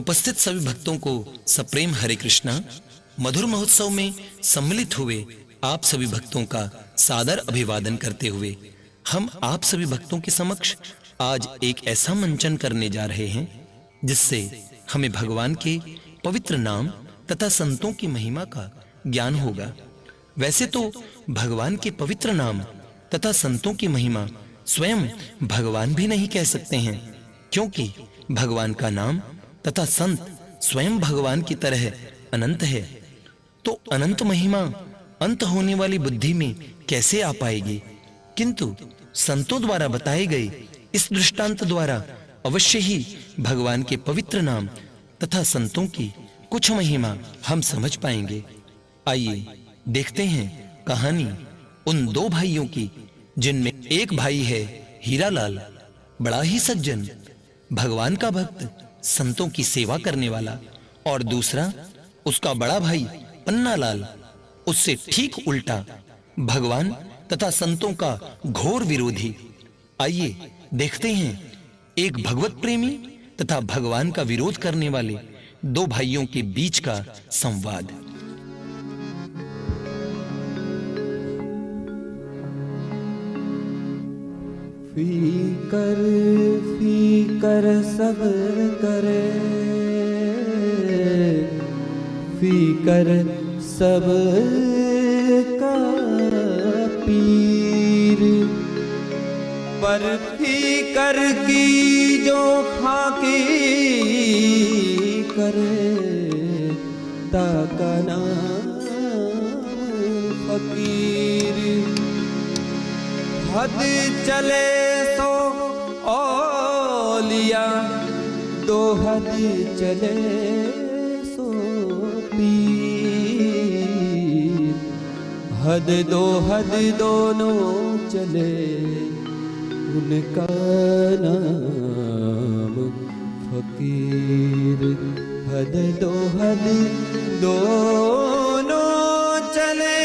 उपस्थित सभी भक्तों को सप्रेम हरे कृष्णा। मधुर महोत्सव में सम्मिलित हुए आप सभी भक्तों का सादर अभिवादन करते हुए हम आप सभी भक्तों के समक्ष आज एक ऐसा मंचन करने जा रहे हैं जिससे हमें भगवान के पवित्र नाम तथा संतों की महिमा का ज्ञान होगा। वैसे तो भगवान के पवित्र नाम तथा संतों की महिमा स्वयं भगवान भी नहीं कह सकते हैं, क्योंकि भगवान का नाम तथा संत स्वयं भगवान की तरह अनंत है। तो अनंत महिमा अंत होने वाली बुद्धि में कैसे आ पाएगी? किंतु संतों द्वारा बताए गए इस दृष्टांत द्वारा अवश्य ही भगवान के पवित्र नाम तथा संतों की कुछ महिमा हम समझ पाएंगे। आइए देखते हैं कहानी उन दो भाइयों की, जिनमें एक भाई है हीरालाल, बड़ा ही सज्जन, भगवान का भक्त, संतों की सेवा करने वाला, और दूसरा उसका बड़ा भाई पन्नालाल, उससे ठीक उल्टा, भगवान तथा संतों का घोर विरोधी। आइए देखते हैं एक भगवत प्रेमी तथा भगवान का विरोध करने वाले दो भाइयों के बीच का संवाद। फीकर फीकर सब्र करे, फीकर सब्र का पीर, पर फीकर की जो फाकी करे, ताका नाम फकीर। हद चले सो औलिया, दो हद चले सो पीर, हद दो हद दोनों चले, उनका नाम फकीर। हद दो हद दोनों चले,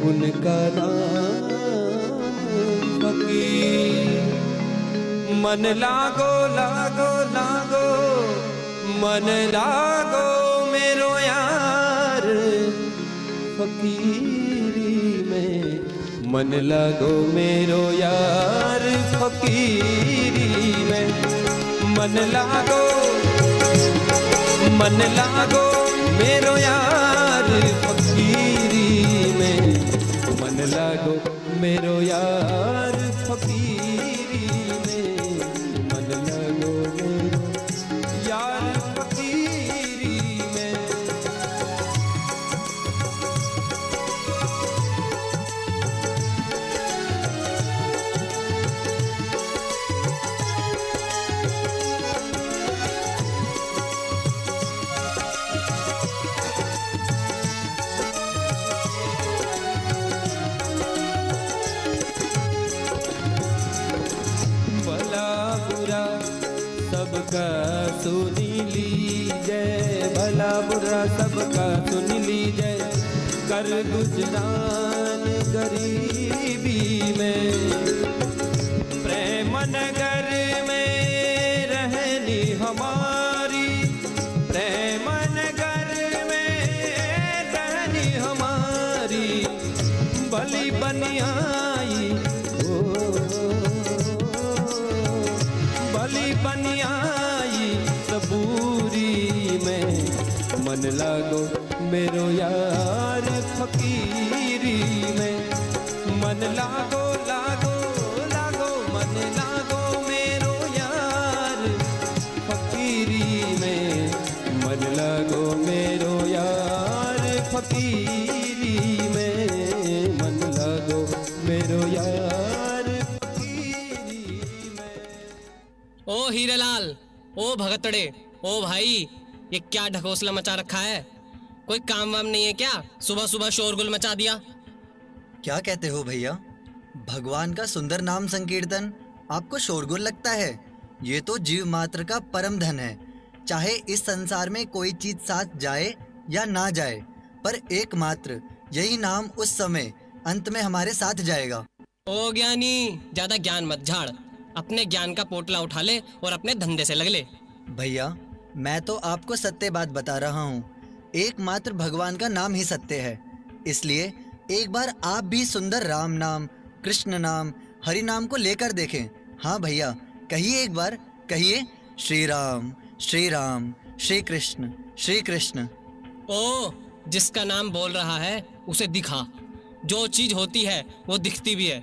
उनका नाम फकीर। मन लागो लागो लागो, मन लागो मेरो यार, फकीरी में मन लागो मेरो यार, फकीरी में मन लागो मेरो यार, फकीरी में मन लागो मेरो यार, फकीरी में मन लागो मेरो यार, फकीरी में। सबका सुनी लीजिए, भला बुरा सबका सुन लीजिए, कर गुजरान गरीबी में, प्रेम नगर में रहनी हमारी, प्रेम नगर में रहनी हमारी, भली बनियाई बनियाई सबूरी में, मन लागो मेरो यार, फकीरी में मन लागो लागो लागो, मन लागो मेरो यार, फकीरी में मन लागो मेरो यार, फकीरी में मन लागो मेरो यार, फकीरी में। ओ हीरालाल, ओ भगतड़े, ओ भाई, ये क्या ढकोसला मचा रखा है? कोई काम वाम नहीं है क्या? सुबह सुबह शोरगुल मचा दिया। क्या कहते हो भैया? भगवान का सुंदर नाम संकीर्तन आपको शोरगुल लगता है? ये तो जीव मात्र का परम धन है। चाहे इस संसार में कोई चीज साथ जाए या ना जाए, पर एकमात्र यही नाम उस समय अंत में हमारे साथ जाएगा। ओ ज्ञानी, ज्यादा ज्ञान मत झाड़। अपने ज्ञान का पोटला उठा ले और अपने धंधे से लग ले। भैया, मैं तो आपको सत्य बात बता रहा हूँ। एकमात्र भगवान का नाम ही सत्य है। इसलिए एक बार आप भी सुंदर राम नाम, कृष्ण नाम, हरि नाम को लेकर देखें। हाँ भैया, कहिए एक बार, कहिए श्री राम श्री राम, श्री कृष्ण। ओ, जिसका नाम बोल रहा है उसे दिखा। जो चीज होती है वो दिखती भी है।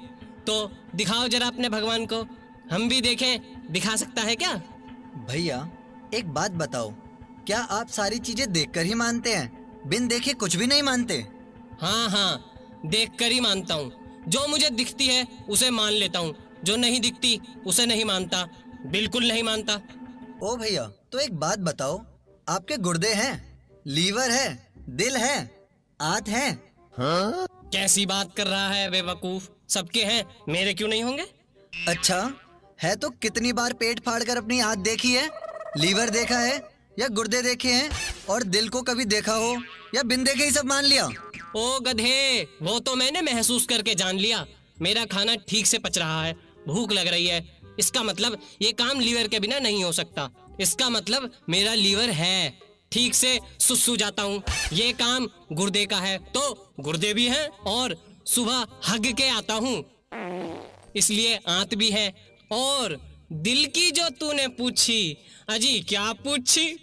तो दिखाओ जरा अपने भगवान को, हम भी देखें। दिखा सकता है क्या? भैया, एक बात बताओ, क्या आप सारी चीजें देखकर ही मानते हैं, बिन देखे कुछ भी नहीं मानते? हाँ, देख कर ही मानता हूँ। जो मुझे दिखती है उसे मान लेता हूँ, जो नहीं दिखती उसे नहीं मानता, बिल्कुल नहीं मानता। ओ भैया, तो एक बात बताओ, आपके गुर्दे हैं, लीवर है, दिल है, आंत है? कैसी बात कर रहा है बेवकूफ? सबके हैं, मेरे क्यों नहीं होंगे? अच्छा है तो कितनी बार पेट फाड़कर अपनी आंत देखी है, लीवर देखा है या गुर्दे देखे हैं, और दिल को कभी देखा हो या बिन देखे ही सब मान लिया? ओ गधे, वो तो मैंने महसूस करके जान लिया। मेरा खाना ठीक से पच रहा है, भूख लग रही है। इसका मतलब ये काम लीवर के बिना नहीं हो सकता। इसका मतलब मेरा लीवर है, ठीक से सुसु जाता हूँ। ये काम गुर्दे का है तो गुर्दे भी हैं, और सुबह हग के आता हूँ, इसलिए आंत भी है। और दिल की जो तूने पूछी, अजी क्या पूछी?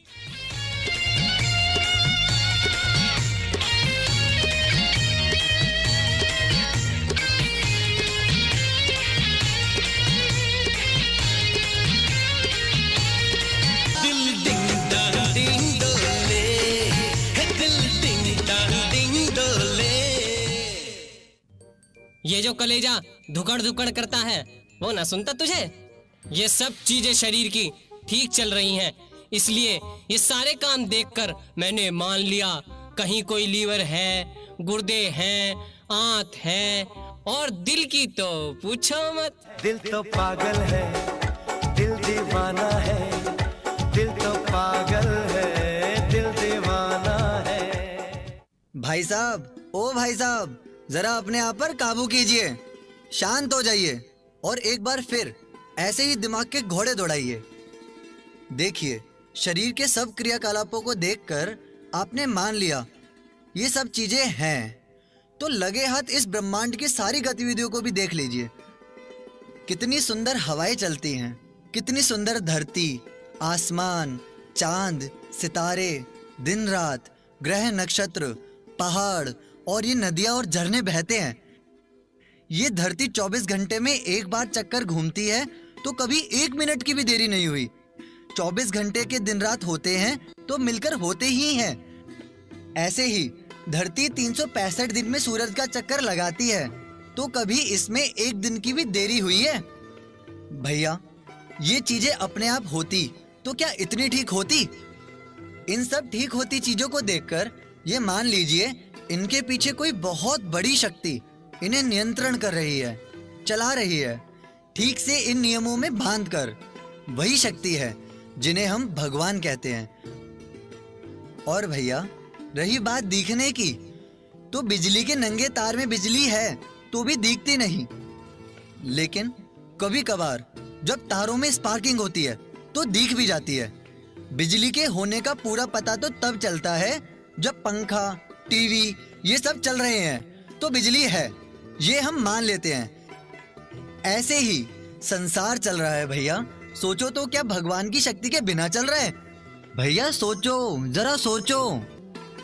ये जो कलेजा धुकड़ धुकड़ करता है वो ना सुनता तुझे? ये सब चीजें शरीर की ठीक चल रही हैं, इसलिए ये सारे काम देखकर मैंने मान लिया। कहीं कोई लीवर है, गुर्दे हैं, आंत है, और दिल की तो पूछो मत। दिल तो पागल है, दिल दीवाना है, दिल तो पागल है, दिल दीवाना है। भाई साहब, ओ भाई साहब, जरा अपने आप पर काबू कीजिए, शांत हो जाइए और एक बार फिर ऐसे ही दिमाग के घोड़े दौड़ाइए। देखिए, शरीर के सब क्रियाकलापों को देखकर आपने मान लिया ये सब चीजें हैं, तो लगे हाथ इस ब्रह्मांड की सारी गतिविधियों को भी देख लीजिए। कितनी सुंदर हवाएं चलती हैं, कितनी सुंदर धरती, आसमान, चांद, सितारे, दिन रात, ग्रह नक्षत्र, पहाड़ और ये नदियां और झरने बहते हैं। ये धरती 24 घंटे में एक बार चक्कर घूमती है, तो कभी 1 मिनट की भी देरी नहीं हुई। 24 घंटे के दिन रात होते हैं तो मिलकर होते ही हैं। ऐसे ही धरती 365 दिन में सूरज का चक्कर लगाती है, तो कभी इसमें 1 दिन की भी देरी हुई है? भैया, ये चीजें अपने आप होती तो क्या इतनी ठीक होती? इन सब ठीक होती चीजों को देखकर ये मान लीजिए इनके पीछे कोई बहुत बड़ी शक्ति इन्हें नियंत्रण कर रही है, चला रही है, ठीक से इन नियमों में बांध कर। वही शक्ति है जिन्हें हम भगवान कहते हैं। और भैया, रही बात दिखने की, तो बिजली के नंगे तार में बिजली है तो भी दिखती नहीं, लेकिन कभी कभार जब तारों में स्पार्किंग होती है तो दिख भी जाती है। बिजली के होने का पूरा पता तो तब चलता है जब पंखा, टीवी ये सब चल रहे हैं, तो बिजली है, ये हम मान लेते हैं। ऐसे ही संसार चल रहा है भैया। सोचो तो, क्या भगवान की शक्ति के बिना चल रहा है? भैया सोचो, जरा सोचो।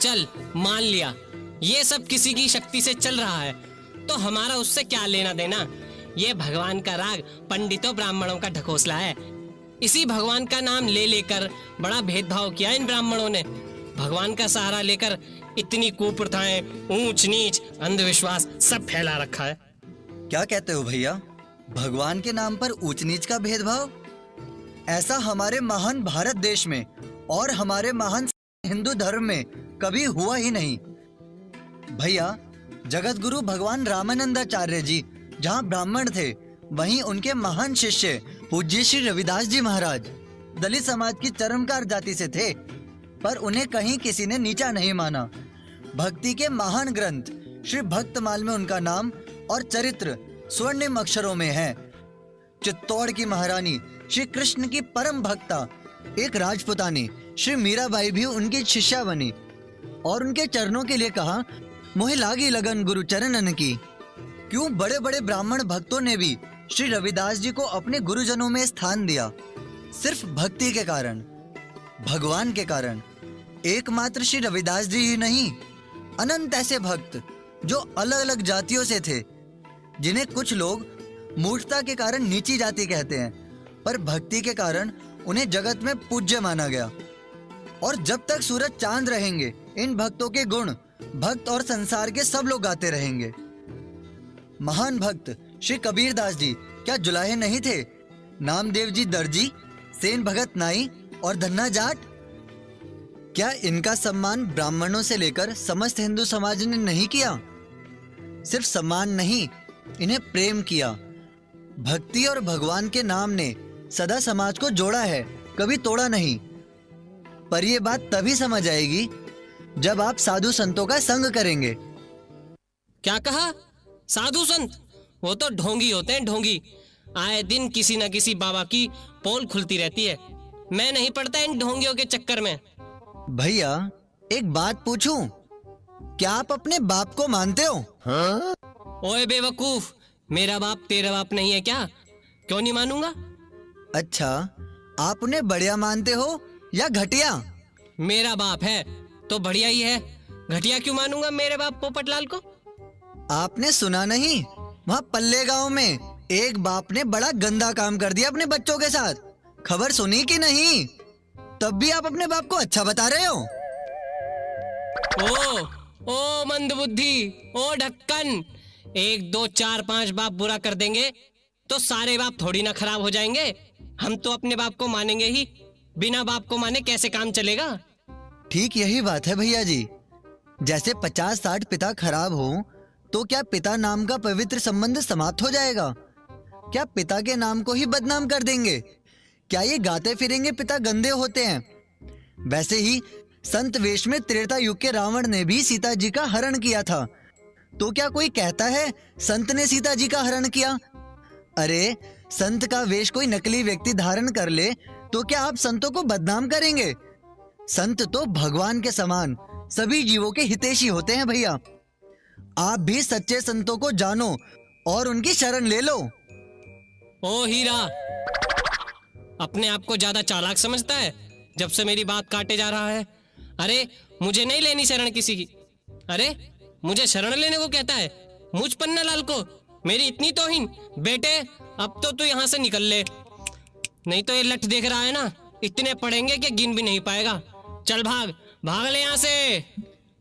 चल मान लिया, ये सब किसी की शक्ति से चल रहा है, तो हमारा उससे क्या लेना देना? ये भगवान का राग पंडितों ब्राह्मणों का ढकोसला है। इसी भगवान का नाम ले लेकर बड़ा भेदभाव किया इन ब्राह्मणों ने। भगवान का सहारा लेकर इतनी कुप्रथाएं, ऊंच नीच, अंधविश्वास सब फैला रखा है। क्या कहते हो भैया, भगवान के नाम पर ऊंच नीच का भेदभाव? ऐसा हमारे महान भारत देश में और हमारे महान हिंदू धर्म में कभी हुआ ही नहीं। भैया, जगत गुरु भगवान रामानंदाचार्य जी जहाँ ब्राह्मण थे, वहीं उनके महान शिष्य पूज्य श्री रविदास जी महाराज दलित समाज की चरमकार जाति से थे, पर उन्हें कहीं किसी ने नीचा नहीं माना। भक्ति के महान ग्रंथ श्री भक्तमाल में उनका नाम और चरित्र स्वर्णिम अक्षरों में है। चित्तौड़ की महारानी श्री कृष्ण की परम भक्ता एक राजपुतानी श्री मीराबाई भी उनकी शिष्या बनी और उनके चरणों के लिए कहा, मोहे लागी लगन गुरु चरणन की। क्यों बड़े बड़े ब्राह्मण भक्तों ने भी श्री रविदास जी को अपने गुरुजनों में स्थान दिया, सिर्फ भक्ति के कारण, भगवान के कारण। एकमात्र श्री रविदास जी ही नहीं, अनंत ऐसे भक्त जो अलग अलग जातियों से थे, जिन्हें कुछ लोग मूर्खता के कारण नीची जाति कहते हैं, पर भक्ति के कारण उन्हें जगत में पूज्य माना गया। और जब तक सूरज चांद रहेंगे, इन भक्तों के गुण भक्त और संसार के सब लोग गाते रहेंगे। महान भक्त श्री कबीरदास जी क्या जुलाहे नहीं थे? नामदेव जी दर्जी, सेन भगत नाई और धन्ना जाट, क्या इनका सम्मान ब्राह्मणों से लेकर समस्त हिंदू समाज ने नहीं किया? सिर्फ सम्मान नहीं, इन्हें प्रेम किया। भक्ति और भगवान के नाम ने सदा समाज को जोड़ा है, कभी तोड़ा नहीं। पर यह बात तभी समझ आएगी जब आप साधु संतों का संग करेंगे। क्या कहा? साधु संत? वो तो ढोंगी होते हैं, ढोंगी। आए दिन किसी न किसी बाबा की पोल खुलती रहती है। मैं नहीं पड़ता इन ढोंगियों के चक्कर में। भैया एक बात पूछूं, क्या आप अपने बाप को मानते हो? ओए बेवकूफ, मेरा बाप तेरा बाप नहीं है क्या? क्यों नहीं मानूंगा? अच्छा, आप उन्हें बढ़िया मानते हो या घटिया? मेरा बाप है तो बढ़िया ही है, घटिया क्यों मानूंगा मेरे बाप पोपटलाल को? आपने सुना नहीं, वहाँ पल्ले गांव में एक बाप ने बड़ा गंदा काम कर दिया अपने बच्चों के साथ। खबर सुनी कि नहीं? तब भी आप अपने बाप को अच्छा बता रहे हो। ओ मंदबुद्धि, ओ ढक्कन, 1 2 4 5 बाप बुरा कर देंगे तो सारे बाप थोड़ी ना खराब हो जाएंगे। हम तो अपने बाप को मानेंगे ही, बिना बाप को माने कैसे काम चलेगा? ठीक यही बात है भैया जी। जैसे 50-60 पिता खराब हो तो क्या पिता नाम का पवित्र संबंध समाप्त हो जाएगा? क्या पिता के नाम को ही बदनाम कर देंगे? क्या ये गाते फिरेंगे पिता गंदे होते हैं? वैसे ही संत वेश में त्रेता युग के रावण ने भी सीता जी का हरण किया था, तो क्या कोई कहता है संत ने सीता जी का हरण किया? अरे संत का वेश कोई नकली व्यक्ति धारण कर ले तो क्या आप संतों को बदनाम करेंगे? संत तो भगवान के समान सभी जीवों के हितैषी होते हैं भैया। आप भी सच्चे संतों को जानो और उनकी शरण ले लो। ओ हीरा, अपने आप को ज्यादा चालाक समझता है जब से मेरी बात काटे जा रहा है। अरे मुझे नहीं लेनी शरण किसी की। अरे मुझे शरण लेने को कहता है, मुझ पन्ना लाल को? मेरी इतनी तौहीन? बेटे अब तो तू यहाँ से निकल ले, नहीं तो ये लठ देख रहा है ना, इतने पड़ेंगे कि गिन भी नहीं पाएगा। चल भाग, भाग ले यहाँ से।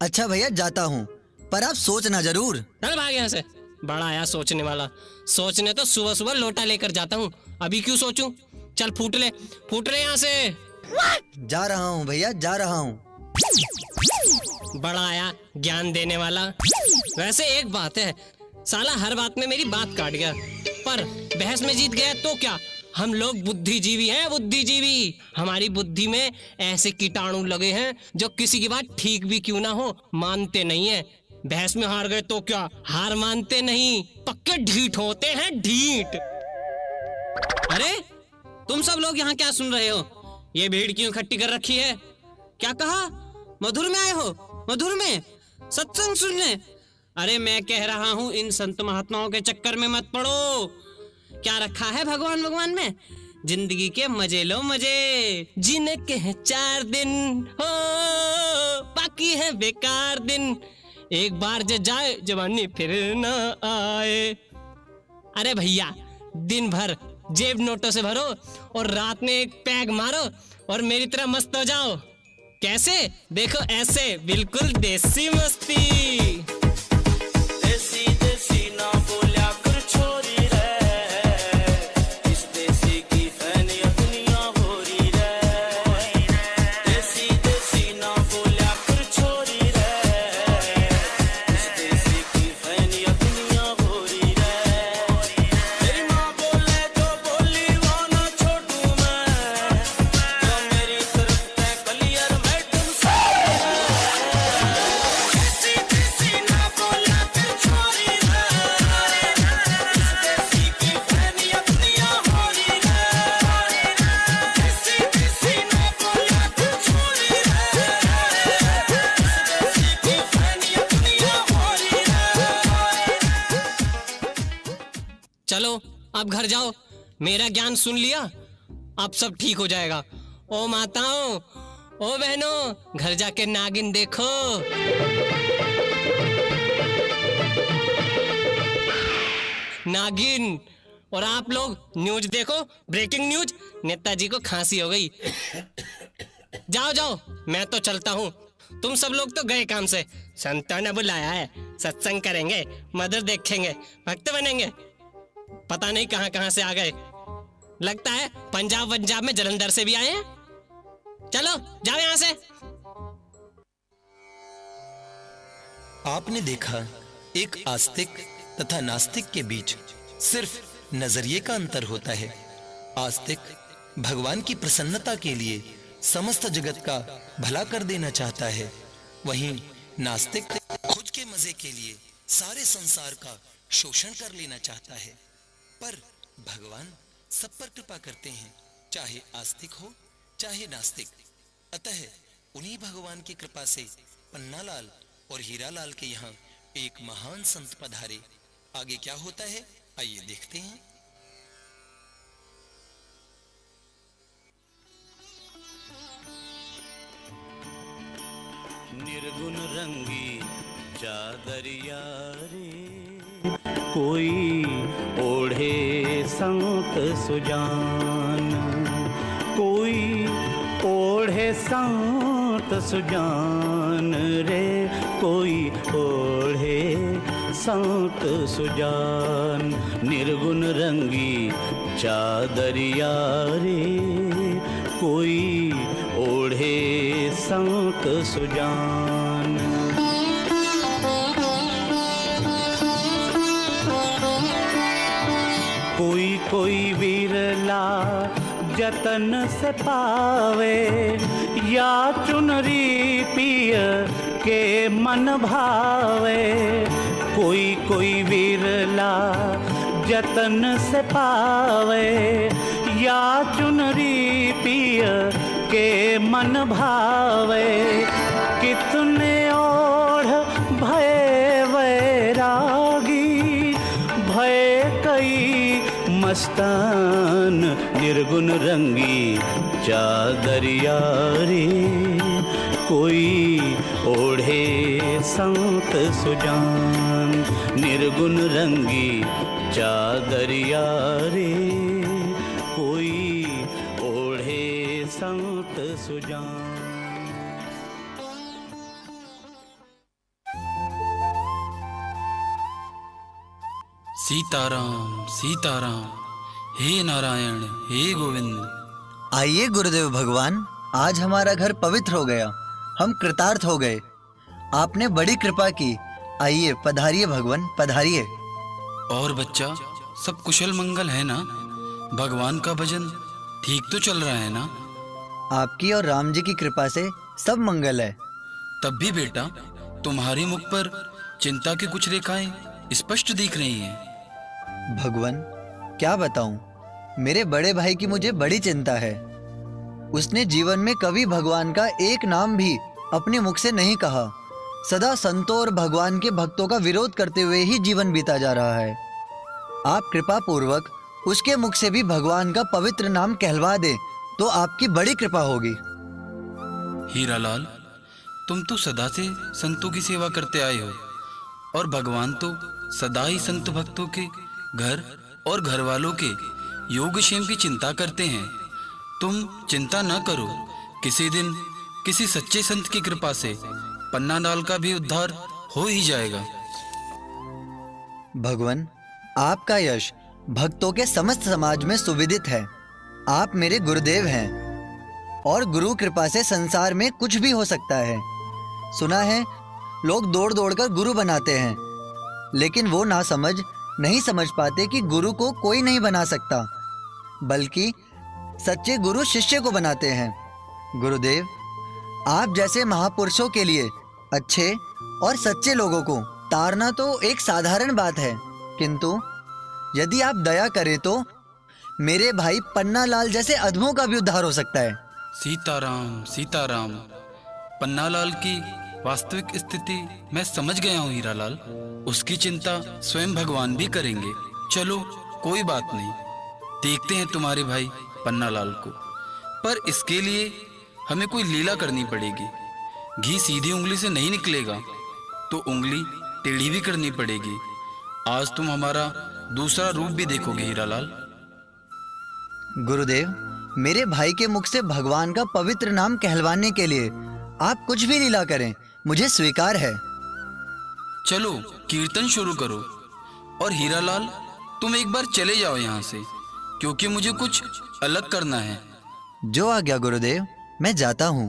अच्छा भैया जाता हूँ, पर आप सोचना जरूर। चल भाग यहाँ से। बड़ा आया सोचने वाला। सोचने तो सुबह सुबह लोटा लेकर जाता हूँ, अभी क्यों सोचूं? चल फूट ले यहाँ से। जा रहा हूँ भैया, जा रहा हूँ। बड़ा आया ज्ञान देने वाला। वैसे एक बात है, साला हर बात में मेरी बात काट गया, पर बहस में जीत गया तो क्या? हम लोग बुद्धिजीवी हैं, बुद्धिजीवी। हमारी बुद्धि में ऐसे कीटाणु लगे हैं जो किसी की बात ठीक भी क्यों ना हो मानते नहीं है। बहस में हार गए तो क्या? हार मानते नहीं, पक्के ढीठ होते हैं, ढीठ। अरे तुम सब लोग यहाँ क्या सुन रहे हो? ये भीड़ क्यों इकट्ठी कर रखी है? क्या कहा? मधुर में आए हो? मधुर में सत्संग सुनने? अरे मैं कह रहा हूँ इन संत महात्माओं के चक्कर में मत पड़ो। क्या रखा है भगवान में? जिंदगी के मजे लो मजे, जीने के हैं 4 दिन हो, बाकी है बेकार दिन। एक बार जो जाए जवानी फिर ना आए। अरे भैया दिन भर जेब नोटों से भरो और रात में एक पैग मारो और मेरी तरह मस्त हो जाओ। कैसे? देखो ऐसे, बिल्कुल देसी मस्ती। देसी देसी ना बोल्या कर छोरी रे, इस देसी की फैनिया दुनिया हो रही रे। देसी देसी ना बोल्या कर छोरी रे, इस देसी की फैनिया दुनिया हो रही रे। मेरी माँ बोले जो बोली वो ना छोड़ू मैं, जो मेरी तरफ है क्लियर मैडम से। देसी देसी चलो अब घर जाओ, मेरा ज्ञान सुन लिया, अब सब ठीक हो जाएगा। ओ माताओं, ओ बहनों, घर जाके नागिन देखो। नागिन। और आप लोग न्यूज देखो, ब्रेकिंग न्यूज, नेताजी को खांसी हो गई। जाओ जाओ, मैं तो चलता हूँ, तुम सब लोग तो गए काम से। संतों ने बुलाया है, सत्संग करेंगे, मदर देखेंगे, भक्त बनेंगे। पता नहीं कहाँ कहाँ से आ गए, लगता है पंजाब में जलंधर से भी आए हैं। चलो जाओ यहाँ से। आपने देखा, एक आस्तिक तथा नास्तिक के बीच सिर्फ नजरिए का अंतर होता है। आस्तिक भगवान की प्रसन्नता के लिए समस्त जगत का भला कर देना चाहता है, वहीं नास्तिक खुद के मजे के लिए सारे संसार का शोषण कर लेना चाहता है। पर भगवान सब पर कृपा करते हैं, चाहे आस्तिक हो चाहे नास्तिक। अतः उन्हीं भगवान की कृपा से पन्नालाल और हीरालाल के यहाँ एक महान संत पधारे। आगे क्या होता है, आइए देखते हैं। निर्गुण रंगी चादरिया रे, कोई ओढ़े संत सुजान, कोई ओढ़े संत सुजान रे, कोई ओढ़े संत सुजान। निर्गुण रंगी चादरिया रे, कोई ओढ़े संत सुजान। कोई कोई विरला जतन से पावे, या चुनरी पिय के मन भावे। कोई कोई विरला जतन से पावे, या चुनरी पिय के मन भावे। कितने ओढ़ भय वैरागी, भय कई मस्तान। निर्गुण रंगी चादरिया रे, कोई ओढ़े संत सुजान। निर्गुण रंगी चादरिया रे, कोई ओढ़े संत सुजान। सीताराम सीताराम, हे नारायण हे गोविंद। आइए गुरुदेव भगवान, आज हमारा घर पवित्र हो गया, हम कृतार्थ हो गए। आपने बड़ी कृपा की। आइए पधारिए भगवान, पधारिए। और बच्चा, सब कुशल मंगल है ना? भगवान का भजन ठीक तो चल रहा है ना? आपकी और राम जी की कृपा से सब मंगल है। तब भी बेटा, तुम्हारे मुख पर चिंता की कुछ रेखाएं स्पष्ट दिख रही हैं। भगवान, क्या बताऊं, मेरे बड़े भाई की मुझे बड़ी चिंता है। उसने जीवन में कभी भगवान का एक नाम भी अपने मुख से नहीं कहा। सदा संतों और भगवान के भक्तों का विरोध करते हुए ही जीवन बीता जा रहा है। आप कृपा पूर्वक उसके मुख से भी भगवान का पवित्र नाम कहलवा दे तो आपकी बड़ी कृपा होगी। हीरालाल, तुम तो सदा से संतों की सेवा करते आए हो, और भगवान तो सदा ही संत भक्तों के घर और घर वालों के योगक्षेम की चिंता करते हैं। तुम चिंता न करो, किसी दिन किसी सच्चे संत की कृपा से पन्नालाल का भी उद्धार हो ही जाएगा। भगवान, आपका यश भक्तों के समस्त समाज में सुविदित है। आप मेरे गुरुदेव हैं, और गुरु कृपा से संसार में कुछ भी हो सकता है। सुना है लोग दौड़ दौड़ कर गुरु बनाते हैं, लेकिन वो ना नहीं समझ पाते कि गुरु को कोई नहीं बना सकता, बल्कि सच्चे गुरु शिष्य को बनाते हैं। गुरुदेव, आप जैसे महापुरुषों के लिए अच्छे और सच्चे लोगों को तारना तो एक साधारण बात है, किंतु यदि आप दया करें तो मेरे भाई पन्नालाल जैसे अधमों का भी उद्धार हो सकता है। सीताराम सीताराम, पन्नालाल की वास्तविक स्थिति मैं समझ गया हूँ हीरालाल। उसकी चिंता स्वयं भगवान भी करेंगे। चलो कोई बात नहीं, देखते हैं तुम्हारे भाई पन्नालाल को। पर इसके लिए हमें कोई लीला करनी पड़ेगी। घी सीधी उंगली से नहीं निकलेगा, तो उंगली टेढ़ी भी करनी पड़ेगी। आज तुम हमारा दूसरा रूप भी देखोगे हीरालाल। गुरुदेव, मेरे भाई के मुख से भगवान का पवित्र नाम कहलवाने के लिए आप कुछ भी लीला करें, मुझे स्वीकार है। चलो कीर्तन शुरू करो। और हीरालाल, तुम एक बार चले जाओ यहाँ से, क्योंकि मुझे कुछ अलग करना है। जो आज्ञा गुरुदेव, मैं जाता हूँ।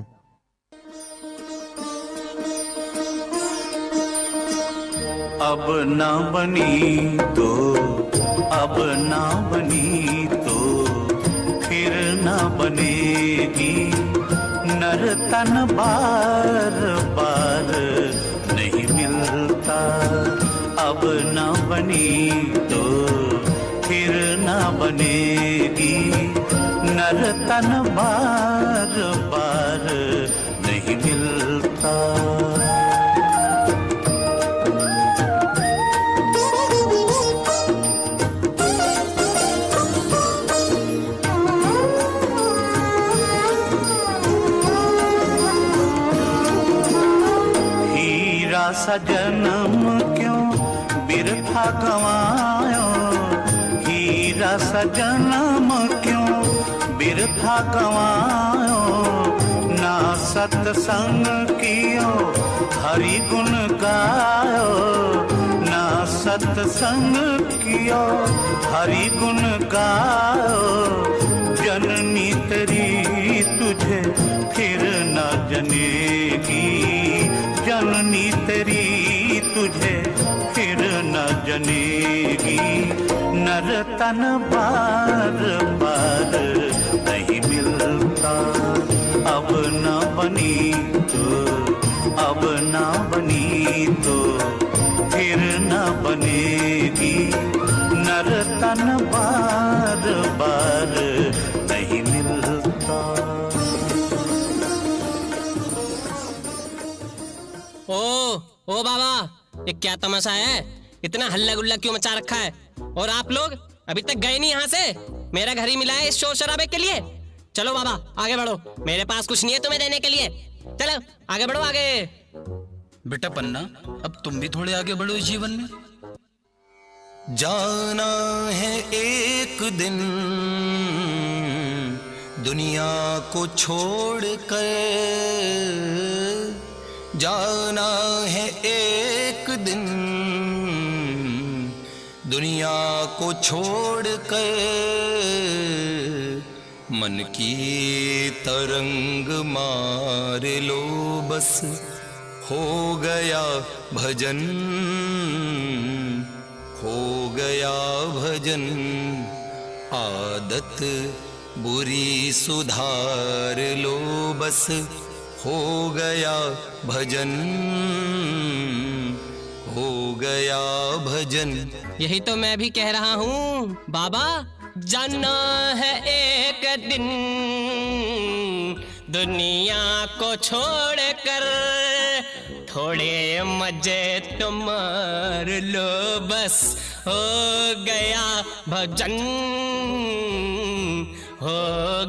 अब ना बनी तो, अब ना बनी तो फिर ना बनेगी। नर तन बार बार नहीं मिलता। अब ना बनी तो फिर ना बनेगी। नर तन बार बार नहीं मिलता। सा जन्म क्यों बिरथा गवायो। हीरा सा जन्म क्यों बिरथा गवायो। ना सत्संग कियो हरि गुण गायो। ना सत्संग कियो हरि गुण गायो। जननी तेरी तुझे फिर न जनेगी। जननी तेरी तुझे फिर न जनेगी। नर तन बार बार नहीं मिलता। अब न बनी तो, अब न बनी तो फिर न बनेगी। नर तन बार बार नहीं मिलता। ओ बाबा, ये क्या तमाशा है? इतना हल्ला गुल्ला क्यों मचा रखा है? और आप लोग अभी तक गए नहीं यहाँ से? मेरा घर ही मिला है इस शोर शराबे के लिए। चलो बाबा आगे बढ़ो, मेरे पास कुछ नहीं है तुम्हें देने के लिए। चलो आगे बढ़ो आगे। बेटा पन्ना, अब तुम भी थोड़े आगे बढ़ो इस जीवन में। जाना है एक दिन दुनिया को छोड़ कर। जाना है एक दिन दुनिया को छोड़ कर। मन की तरंग मार लो बस, हो गया भजन, हो गया भजन। आदत बुरी सुधार लो बस, हो गया भजन, हो गया भजन। यही तो मैं भी कह रहा हूँ बाबा। जाना है एक दिन दुनिया को छोड़ कर। थोड़े मजे तो मार लो बस, हो गया भजन, हो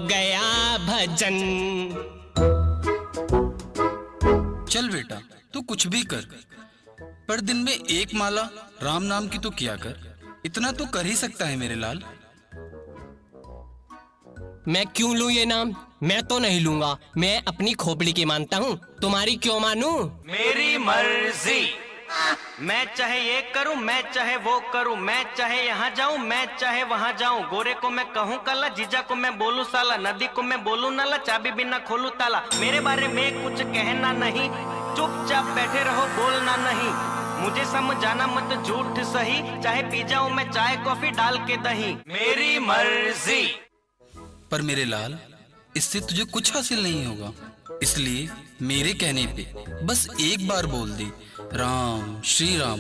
गया भजन। चल बेटा, तू कुछ भी कर, पर दिन में एक माला राम नाम की तो किया कर। इतना तो कर ही सकता है मेरे लाल। मैं क्यों लूं ये नाम? मैं तो नहीं लूंगा। मैं अपनी खोपड़ी की मानता हूँ, तुम्हारी क्यों मानूं? मेरी मर्जी। मैं चाहे ये करूं, मैं चाहे वो करूं, मैं चाहे यहाँ जाऊं, मैं चाहे वहाँ जाऊं। गोरे को मैं कहूँ काला, जीजा को मैं बोलूं साला, नदी को मैं बोलूं नाला, चाबी बिना खोलूं ताला। मेरे बारे में कुछ कहना नहीं, चुपचाप बैठे रहो, बोलना नहीं। मुझे समझाना मत झूठ सही, चाहे पी जाऊं मैं चाय कॉफी डाल के दही। मेरी मर्जी। पर मेरे लाल, इससे तुझे कुछ हासिल नहीं होगा। इसलिए मेरे कहने पे बस एक बार बोल दे, राम श्री राम।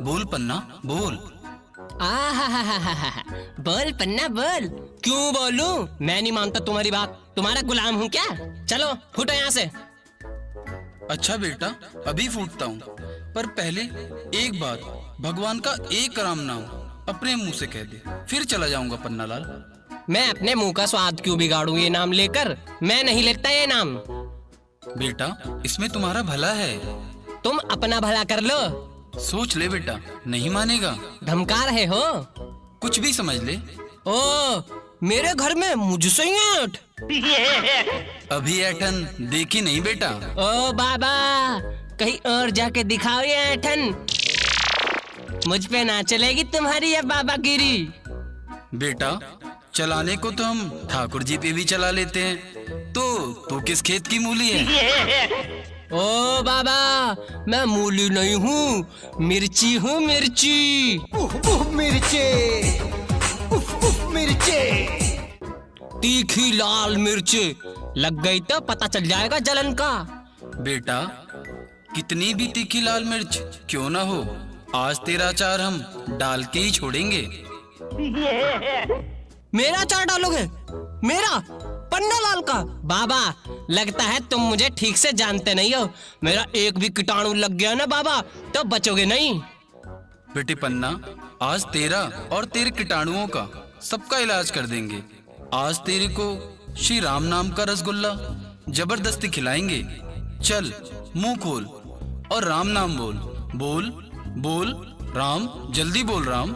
बोल पन्ना बोल। बोल पन्ना बोल। क्यों बोलूं? मैं नहीं मानता तुम्हारी बात। तुम्हारा गुलाम हूँ क्या? चलो फूटो यहाँ से। अच्छा बेटा, अभी फूटता हूँ, पर पहले एक बार भगवान का एक राम नाम अपने मुंह से कह दे, फिर चला जाऊंगा पन्नालाल। मैं अपने मुंह का स्वाद क्यों बिगाड़ूं ये नाम लेकर? मैं नहीं लेता ये नाम। बेटा, इसमें तुम्हारा भला है। तुम अपना भला कर लो। सोच ले बेटा, नहीं मानेगा। धमका रहे हो? कुछ भी समझ ले। ओ, मेरे घर में मुझसे ही ऐठ? अभी ऐठन देखी नहीं बेटा। ओ बाबा, कहीं और जाके दिखाओ ये ऐठन। मुझ पे ना चलेगी तुम्हारी ये बाबागिरी। बेटा, चलाने को तो हम ठाकुर जी पे भी चला लेते हैं, तो किस खेत की मूली है? ओ बाबा, मैं मूली नहीं हूँ, मिर्ची हूँ, मिर्ची। तीखी लाल मिर्च लग गई तो पता चल जाएगा जलन का। बेटा, कितनी भी तीखी लाल मिर्च क्यों ना हो, आज तेरा अचार हम डाल के ही छोड़ेंगे। मेरा अचार डालोगे? मेरा? पन्नालाल का? बाबा, लगता है तुम मुझे ठीक से जानते नहीं हो। मेरा एक भी कीटाणु लग गया ना बाबा, तो बचोगे नहीं। बेटे पन्ना, आज तेरा और तेरे कीटाणुओं का सबका इलाज कर देंगे। आज तेरे को श्री राम नाम का रसगुल्ला जबरदस्ती खिलाएंगे। चल, मुंह खोल और राम नाम बोल। बोल बोल राम, जल्दी बोल राम।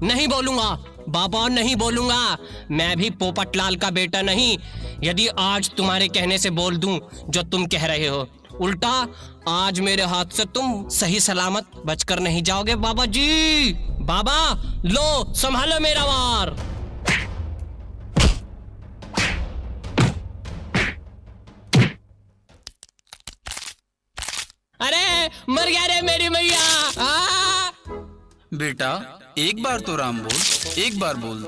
नहीं बोलूंगा बाबा, नहीं बोलूंगा। मैं भी पोपटलाल का बेटा नहीं। यदि आज तुम्हारे कहने से बोल दूं जो तुम कह रहे हो, उल्टा आज मेरे हाथ से तुम सही सलामत बचकर नहीं जाओगे बाबा जी। बाबा, लो संभालो मेरा वार। अरे मर गया रे मेरी मैया। बेटा, एक बार तो राम बोल, एक बार बोल।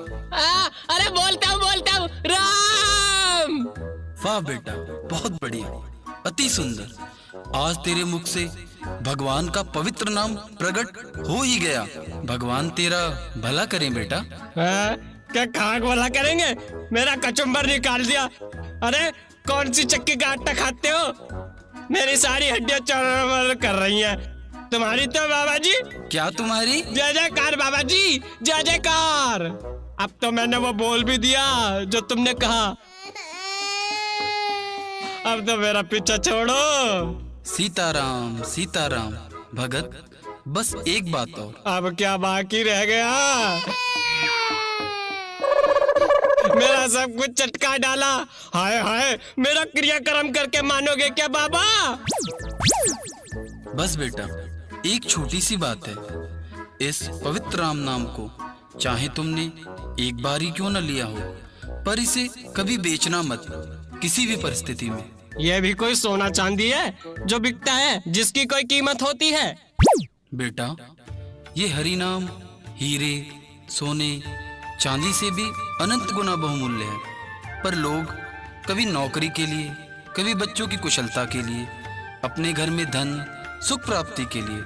अरे बोलता हूँ राम। वाह बेटा, बहुत बढ़िया, अति सुंदर। आज तेरे मुख से भगवान का पवित्र नाम प्रकट हो ही गया। भगवान तेरा भला करें बेटा। क्या खाक भला करेंगे? मेरा कचुम्बर निकाल दिया। अरे कौन सी चक्की का आटा खाते हो? मेरी सारी हड्डियां चरमर कर रही हैं। तुम्हारी तो बाबा जी। क्या तुम्हारी? जय जयकार बाबा जी, जय जयकार। अब तो मैंने वो बोल भी दिया जो तुमने कहा। अब तो मेरा पीछा छोड़ो। सीताराम सीताराम। भगत, बस एक बात और। अब क्या बाकी रह गया? मेरा सब कुछ चटका डाला। हाय हाय, मेरा क्रियाक्रम करके मानोगे क्या बाबा? बस बेटा, एक छोटी सी बात है। इस पवित्र राम नाम को चाहे तुमने एक बार ही क्यों न लिया हो, पर इसे कभी बेचना मत, किसी भी परिस्थिति में। यह भी कोई सोना चांदी है जो बिकता है, जिसकी कोई कीमत होती है? बेटा, ये हरि नाम हीरे, सोने, चांदी से भी अनंत गुना बहुमूल्य है। पर लोग कभी नौकरी के लिए, कभी बच्चों की कुशलता के लिए, अपने घर में धन सुख प्राप्ति के लिए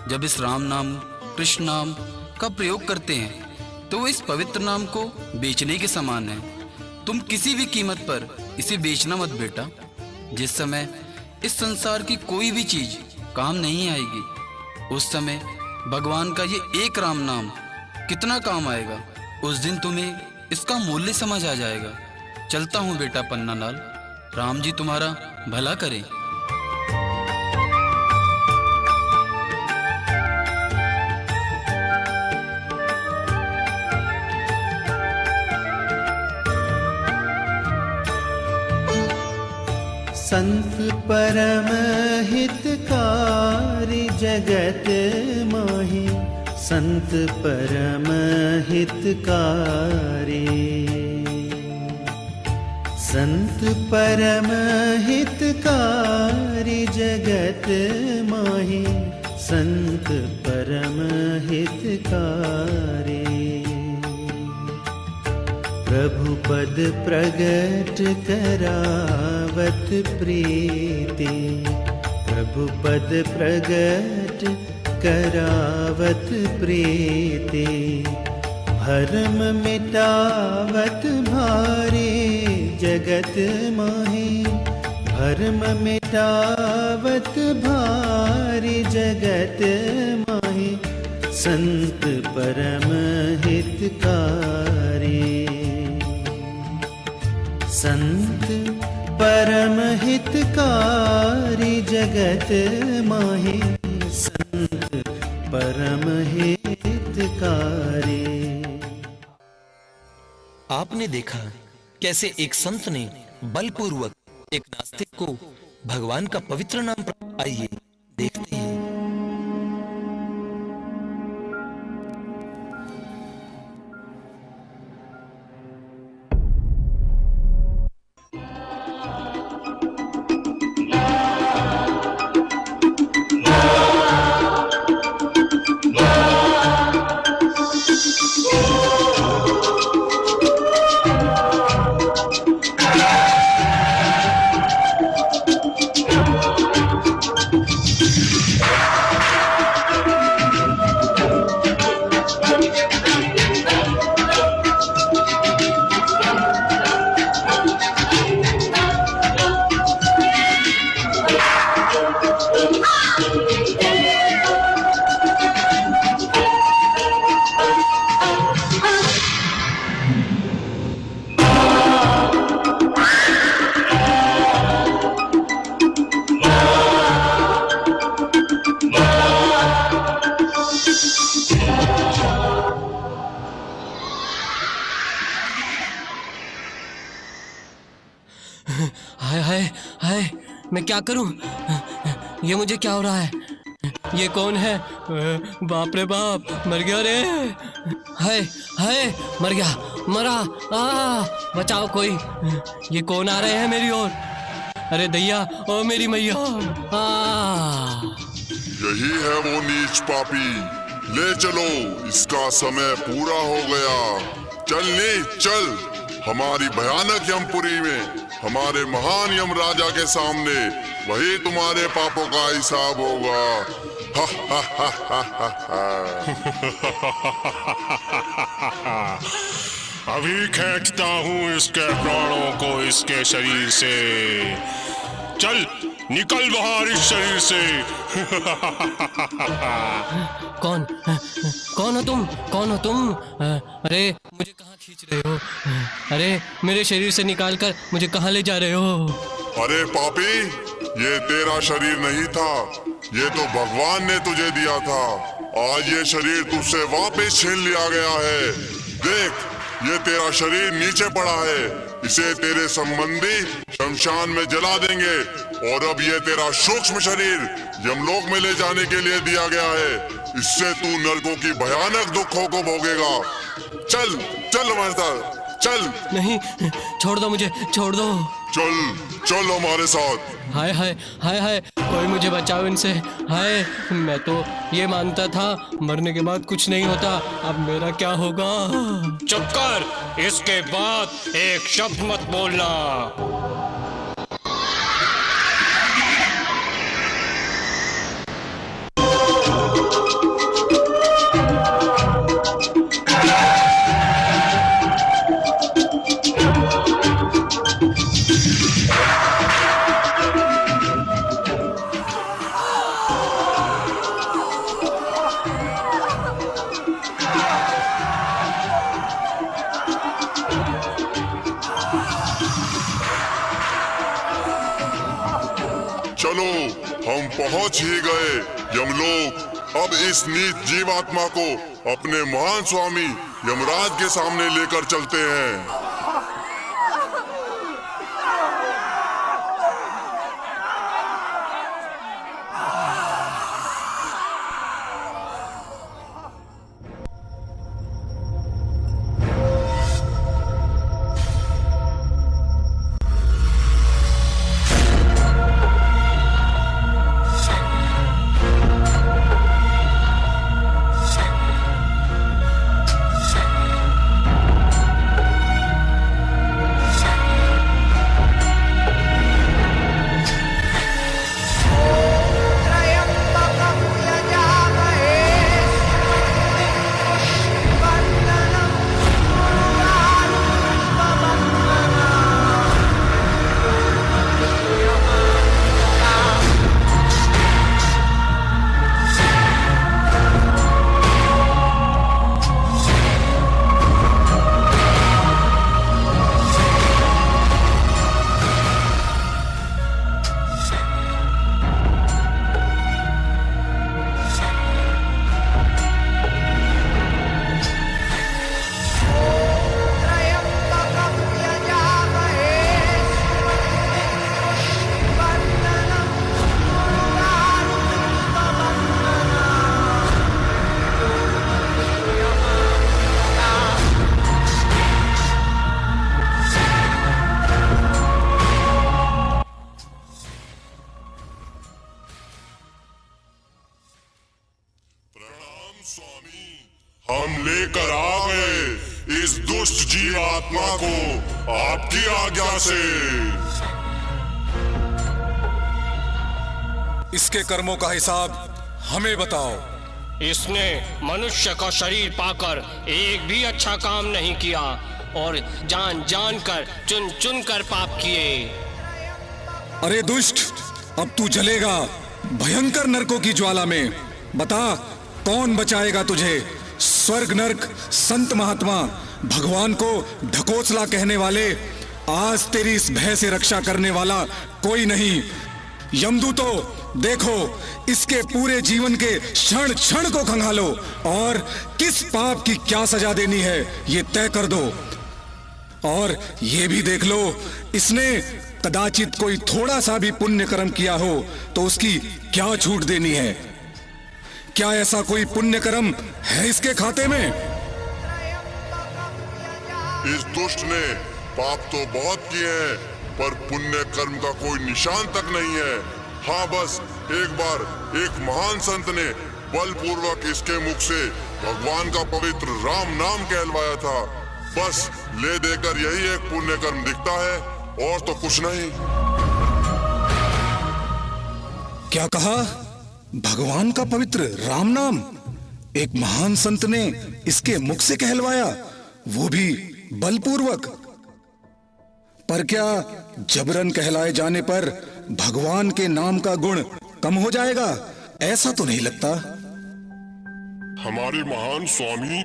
जब इस राम नाम, कृष्ण नाम का प्रयोग करते हैं, तो इस पवित्र नाम को बेचने के समान है। तुम किसी भी कीमत पर इसे बेचना मत बेटा। जिस समय इस संसार की कोई भी चीज काम नहीं आएगी, उस समय भगवान का ये एक राम नाम कितना काम आएगा। उस दिन तुम्हें इसका मूल्य समझ आ जाएगा। चलता हूँ बेटा पन्नालाल, राम जी तुम्हारा भला करें। संत परम हितकारी जगत माहि, संत परम हितकारी। संत परम हितकारी जगत माहि, संत परम हितकारी। प्रभु पद प्रगट करावत प्रीति, प्रभु पद प्रगट करावत प्रीति। भरम मिटावत भारी जगत माहि, भरम मिटावत भारी जगत माहि। संत परम हितकारी। संत परम हितकारी जगत माहे, संत परम हितकारी। आपने देखा कैसे एक संत ने बलपूर्वक एक नास्तिक को भगवान का पवित्र नाम आइए देखते हैं। हाय हाय हाय, मैं क्या करूं? ये मुझे क्या हो रहा है? ये कौन है? बाप रे बाप, मर गया रे। हाय हाय, मर गया, मरा। बचाओ कोई। ये कौन आ रहे हैं मेरी ओर? अरे दैया, ओ मेरी मैया। यही है वो नीच पापी। ले चलो, इसका समय पूरा हो गया। चल नीच चल, हमारी भयानक यमपुरी में हमारे महान यम राजा के सामने वही तुम्हारे पापों का हिसाब होगा। हा हा हा हा हा हा। अभी खींचता हूँ इसके प्राणों को इसके शरीर से। चल निकल बाहर इस शरीर से। कौन कौन हो तुम? कौन हो तुम? अरे मुझे कहाँ खींच रहे हो? अरे मेरे शरीर से निकालकर मुझे कहाँ ले जा रहे हो? अरे पापी, ये तेरा शरीर नहीं था, ये तो भगवान ने तुझे दिया था। आज ये शरीर तुझसे वापस छीन लिया गया है। देख, ये तेरा शरीर नीचे पड़ा है। इसे तेरे संबंधी शमशान में जला देंगे और अब ये तेरा सूक्ष्म शरीर यमलोक में ले जाने के लिए दिया गया है। इससे तू नरकों की भयानक दुखों को भोगेगा। चल चल हमारे साथ, चल। नहीं, छोड़ दो मुझे, छोड़ दो। चल चल हमारे साथ। हाय हाय हाय हाय, कोई मुझे बचाओ इनसे। हाय, मैं तो ये मानता था मरने के बाद कुछ नहीं होता, अब मेरा क्या होगा? चुप कर, इसके बाद एक शब्द मत बोलना। चलो, हम पहुंच ही गए यमलोक। अब इस नीच जीवात्मा को अपने महान स्वामी यमराज के सामने लेकर चलते हैं। हम लेकर आ गए इस दुष्ट जीव आत्मा को आपकी आज्ञा से। इसके कर्मों का हिसाब हमें बताओ। इसने मनुष्य का शरीर पाकर एक भी अच्छा काम नहीं किया और जान जान कर चुन चुन कर पाप किए। अरे दुष्ट, अब तू जलेगा भयंकर नरकों की ज्वाला में। बता, कौन बचाएगा तुझे? स्वर्ग नरक संत महात्मा भगवान को ढकोसला कहने वाले, आज तेरी इस भय से रक्षा करने वाला कोई नहीं। यमदूतो, देखो इसके पूरे जीवन के क्षण क्षण को खंगालो और किस पाप की क्या सजा देनी है ये तय कर दो। और ये भी देख लो, इसने कदाचित कोई थोड़ा सा भी पुण्य कर्म किया हो तो उसकी क्या छूट देनी है। क्या ऐसा कोई पुण्य कर्म है इसके खाते में? इस दुष्ट ने पाप तो बहुत किए हैं, पर पुण्य कर्म का कोई निशान तक नहीं है। हाँ, बस एक बार एक महान संत ने बलपूर्वक इसके मुख से भगवान का पवित्र राम नाम कहलवाया था। बस ले देकर यही एक पुण्य कर्म दिखता है, और तो कुछ नहीं। क्या कहा? भगवान का पवित्र राम नाम एक महान संत ने इसके मुख से कहलवाया, वो भी बलपूर्वक। पर क्या जबरन कहलाए जाने पर भगवान के नाम का गुण कम हो जाएगा? ऐसा तो नहीं लगता। हमारे महान स्वामी,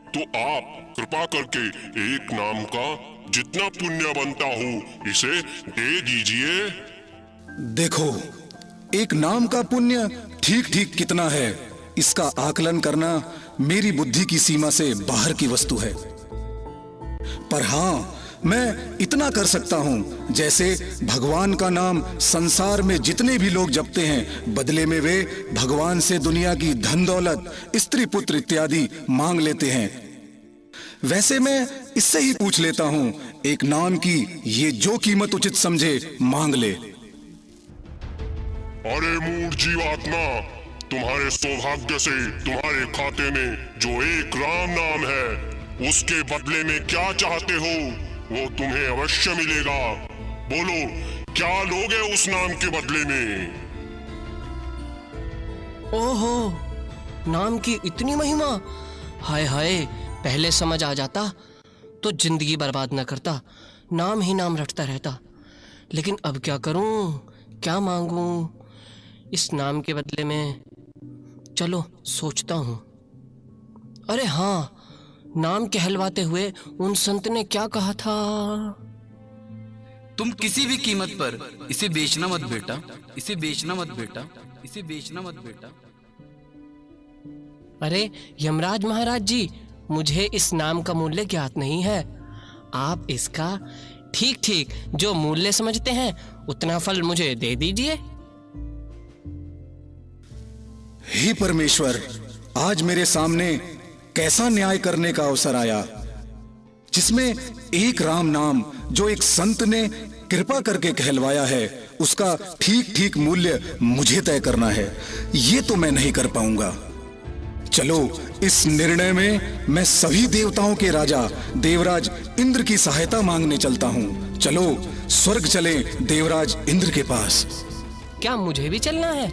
तो आप कृपा करके एक नाम का जितना पुण्य बनता हो इसे दे दीजिए। देखो, एक नाम का पुण्य ठीक ठीक कितना है, इसका आकलन करना मेरी बुद्धि की सीमा से बाहर की वस्तु है। पर हाँ, मैं इतना कर सकता हूं, जैसे भगवान का नाम संसार में जितने भी लोग जपते हैं, बदले में वे भगवान से दुनिया की धन दौलत, स्त्री पुत्र इत्यादि मांग लेते हैं। वैसे मैं इससे ही पूछ लेता हूं, एक नाम की ये जो कीमत उचित समझे मांग ले। अरे मूढ़ जीवात्मा, तुम्हारे सौभाग्य से तुम्हारे खाते में जो एक राम नाम है, उसके बदले में क्या चाहते हो वो तुम्हें अवश्य मिलेगा। बोलो, क्या लोगे उस नाम के बदले में? ओहो, नाम की इतनी महिमा! हाय हाय, पहले समझ आ जाता तो जिंदगी बर्बाद न करता, नाम ही नाम रटता रहता। लेकिन अब क्या करूं, क्या मांगूं इस नाम के बदले में? चलो सोचता हूं। अरे हाँ, नाम कहलवाते हुए उन संत ने क्या कहा था? तुम किसी भी कीमत पर इसे बेचना मत बेटा, इसे बेचना मत बेटा, इसे बेचना मत बेटा। अरे यमराज महाराज जी, मुझे इस नाम का मूल्य ज्ञात नहीं है। आप इसका ठीक ठीक जो मूल्य समझते हैं उतना फल मुझे दे दीजिए। हे परमेश्वर, आज मेरे सामने कैसा न्याय करने का अवसर आया, जिसमें एक राम नाम जो एक संत ने कृपा करके कहलवाया है, उसका ठीक ठीक मूल्य मुझे तय करना है। ये तो मैं नहीं कर पाऊंगा। चलो, इस निर्णय में मैं सभी देवताओं के राजा देवराज इंद्र की सहायता मांगने चलता हूँ। चलो स्वर्ग चले देवराज इंद्र के पास। क्या मुझे भी चलना है?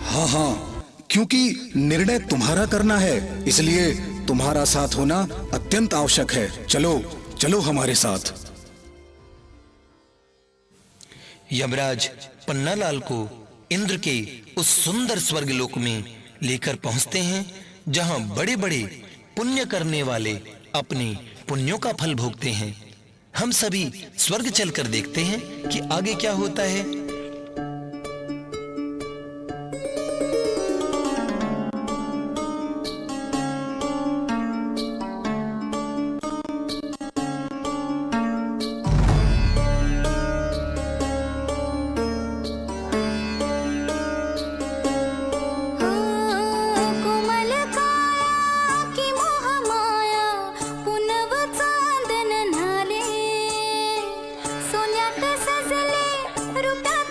हाँ हाँ, क्योंकि निर्णय तुम्हारा करना है, इसलिए तुम्हारा साथ होना अत्यंत आवश्यक है। चलो चलो हमारे साथ। यमराज पन्नालाल को इंद्र के उस सुंदर स्वर्ग लोक में लेकर पहुंचते हैं, जहां बड़े बड़े पुण्य करने वाले अपने पुण्यों का फल भोगते हैं। हम सभी स्वर्ग चलकर देखते हैं कि आगे क्या होता है। रुपया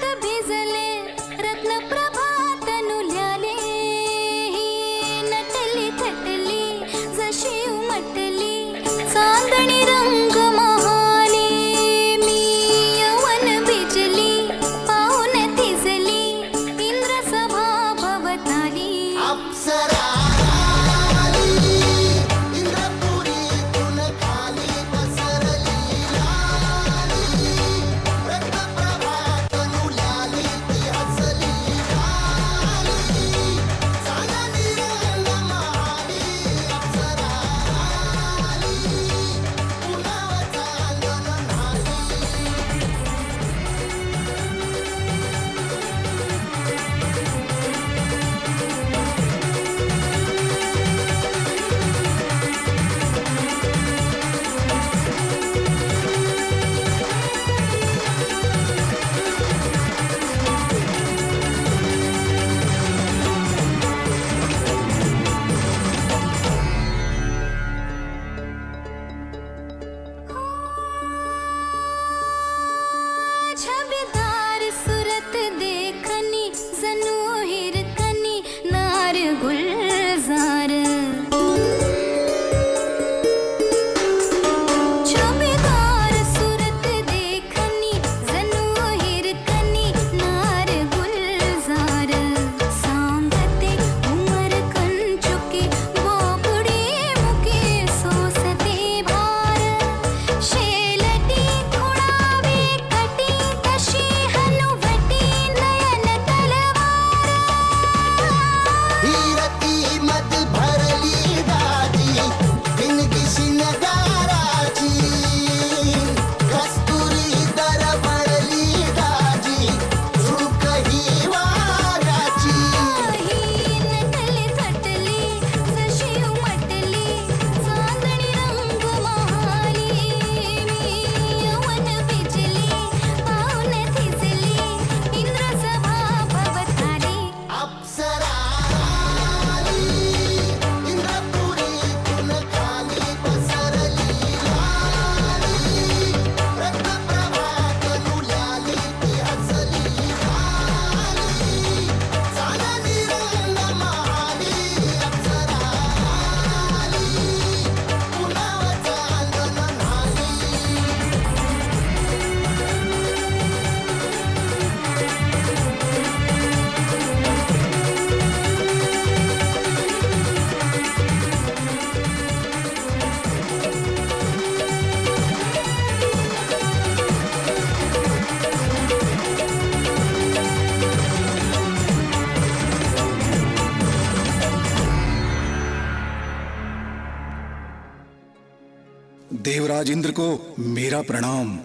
देवराज इंद्र को मेरा प्रणाम।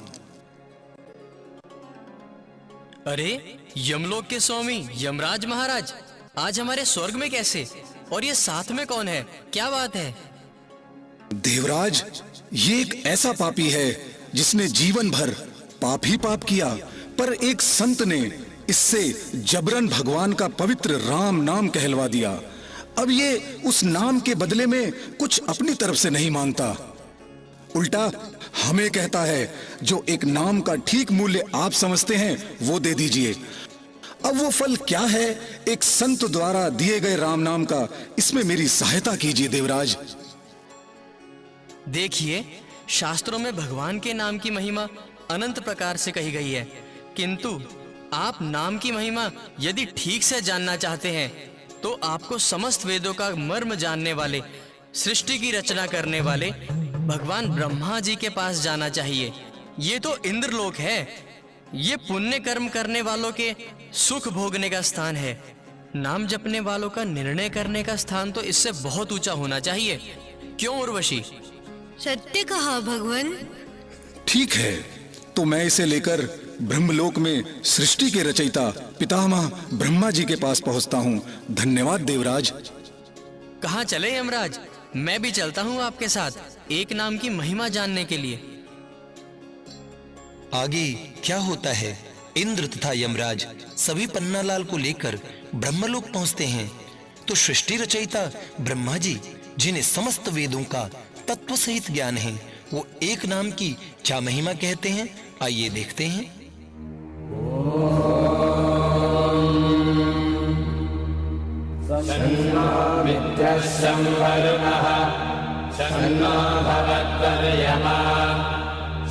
अरे यमलोक के स्वामी यमराज महाराज आज हमारे स्वर्ग में कैसे? और ये साथ में कौन है? क्या बात है? देवराज, ये एक ऐसा पापी है जिसने जीवन भर पाप ही पाप किया, पर एक संत ने इससे जबरन भगवान का पवित्र राम नाम कहलवा दिया। अब ये उस नाम के बदले में कुछ अपनी तरफ से नहीं मांगता, उल्टा हमें कहता है जो एक नाम का ठीक मूल्य आप समझते हैं वो दे दीजिए। अब वो फल क्या है एक संत द्वारा दिए गए राम नाम का, इसमें मेरी सहायता कीजिए देवराज। देखिए, शास्त्रों में भगवान के नाम की महिमा अनंत प्रकार से कही गई है, किंतु आप नाम की महिमा यदि ठीक से जानना चाहते हैं तो आपको समस्त वेदों का मर्म जानने वाले, सृष्टि की रचना करने वाले भगवान ब्रह्मा जी के पास जाना चाहिए। ये तो इंद्रलोक है, ये पुण्य कर्म करने वालों के सुख भोगने का स्थान है। नाम जपने वालों का निर्णय करने का स्थान तो इससे बहुत ऊंचा होना चाहिए। क्यों उर्वशी? सत्य कहा भगवान। ठीक है, तो मैं इसे लेकर ब्रह्मलोक में सृष्टि के रचयिता पितामह ब्रह्मा जी के पास पहुंचता हूं। धन्यवाद देवराज। कहाँ चले यमराज? मैं भी चलता हूँ आपके साथ एक नाम की महिमा जानने के लिए। आगे क्या होता है? इंद्र तथा यमराज सभी पन्नालाल को लेकर ब्रह्मलोक पहुंचते हैं तो सृष्टि रचयिता ब्रह्मा जी, जिन्हें समस्त वेदों का तत्व सहित ज्ञान है, वो एक नाम की क्या महिमा कहते हैं, आइए देखते हैं।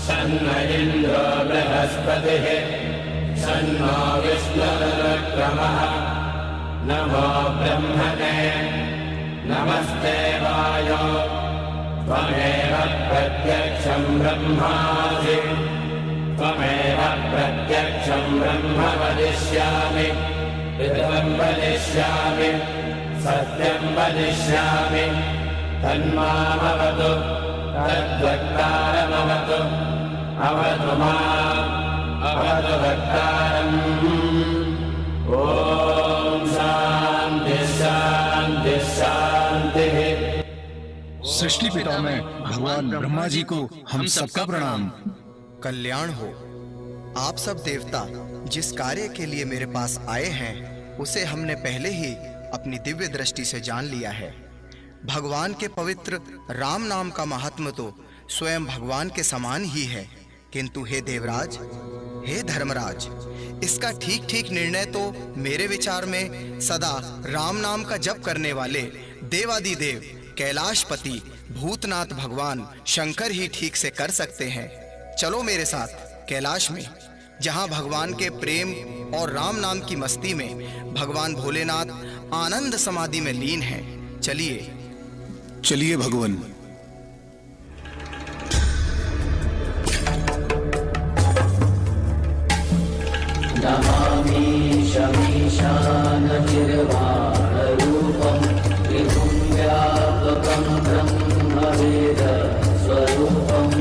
सन्न इंद्रो बृहस्पतिः सन्नो विष्णुरुक्रमः नमो ब्रह्मणे नमस्ते वायो त्वमेव प्रत्यक्षं ब्रह्मासि त्वमेव प्रत्यक्षं ब्रह्म वदिष्यामि ऋतं वदिष्यामि सत्यं वदिष्यामि तन्मामवतु तद्वक्तारमवतु अवतु माम् अवतु वक्तारम्। ॐ शान्ति शान्ति शान्तिः। सृष्टि पिता में भगवान ब्रह्मा जी को हम सबका प्रणाम। कल्याण हो। आप सब देवता जिस कार्य के लिए मेरे पास आए हैं उसे हमने पहले ही अपनी दिव्य दृष्टि से जान लिया है। भगवान के पवित्र राम नाम का महात्म तो स्वयं भगवान के समान ही है, किंतु हे देवराज, हे धर्मराज, इसका ठीक ठीक निर्णय तो मेरे विचार में सदा राम नाम का जप करने वाले देवादिदेव कैलाशपति भूतनाथ भगवान शंकर ही ठीक से कर सकते हैं। चलो मेरे साथ कैलाश में, जहां भगवान के प्रेम और राम नाम की मस्ती में भगवान भोलेनाथ आनंद समाधि में लीन हैं। चलिए चलिए भगवान। नमामि शमीशान चिरवाणरूपं त्रिभुवं व्यापकं ब्रह्मवेद स्वरूपम्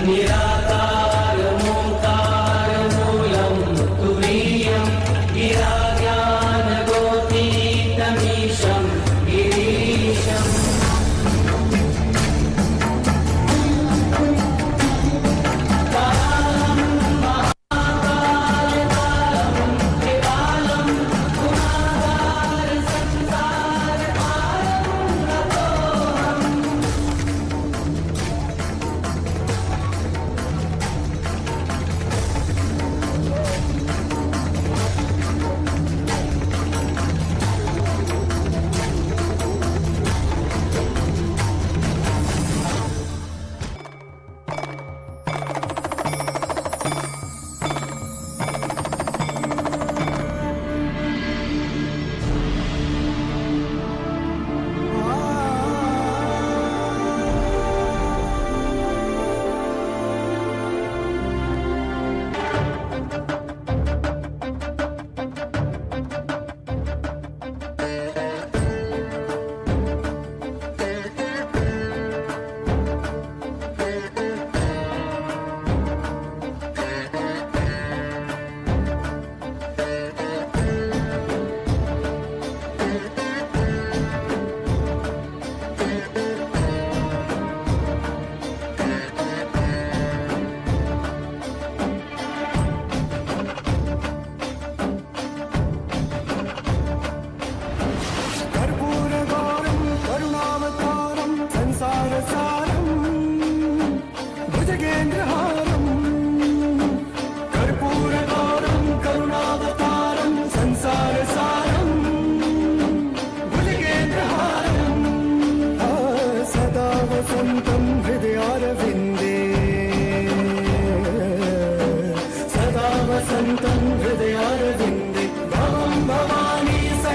निराकारमोकारमूलं तुरीयं गिराज्ञानगोतीतमीशं गिरीशम् कालं महाकालकालं त्रिकालं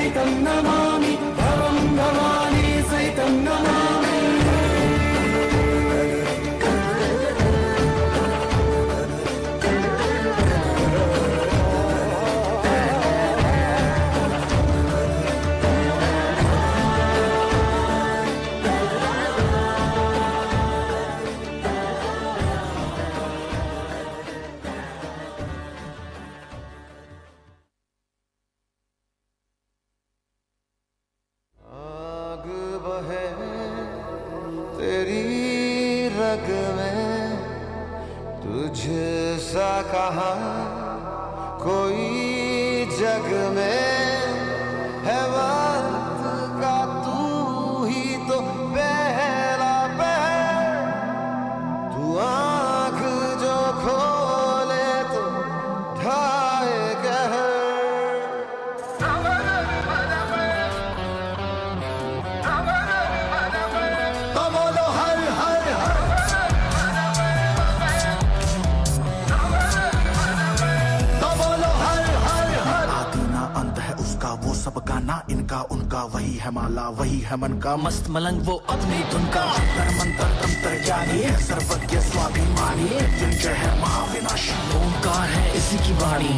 सहितं नमामि भवं भवानी सहितं नमामि रग में तुझसा कहा कोई जग में है वक्त का तू ही तो पहला पहर तू आँख जो खोले तो ढाए कहर सबका ना इनका उनका वही है माला वही है मन का मस्त मलंग वो अपनी धुन का मंत्र तंत्र ज्ञानी है सर्वज्ञ स्वाभिमानी मृत्युंजय है महाविनाशी ओंकार है इसी की वाणी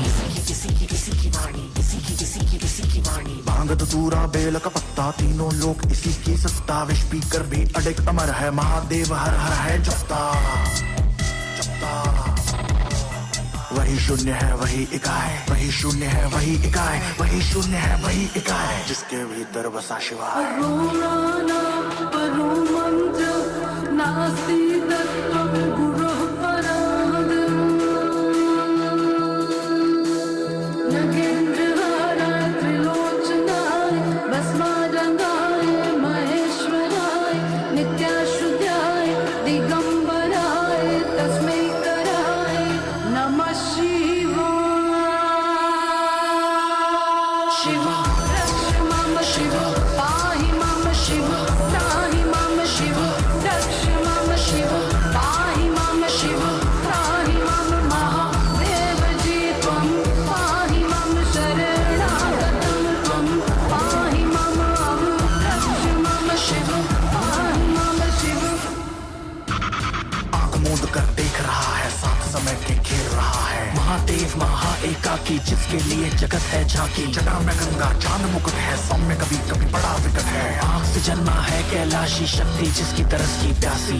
किसी की वाणी किसी की वाणी भांग धतूरा बेल का पत्ता तीनों लोग इसी की सत्ता विष पी कर भी अडिग अमर है महादेव हर हर है जपता वही शून्य है वही इकाई वही शून्य है वही इकाई वही शून्य है वही इकाई जिसके भीतर बसा शिवाय महादेव महा एकाकी जिसके लिए जगत है झांकी जटा में गंगा चांद मुकुट है सौम्य कभी कभी बड़ा विकट है आँख से जन्मा है कैलाशी शक्ति जिसकी तरस की प्यासी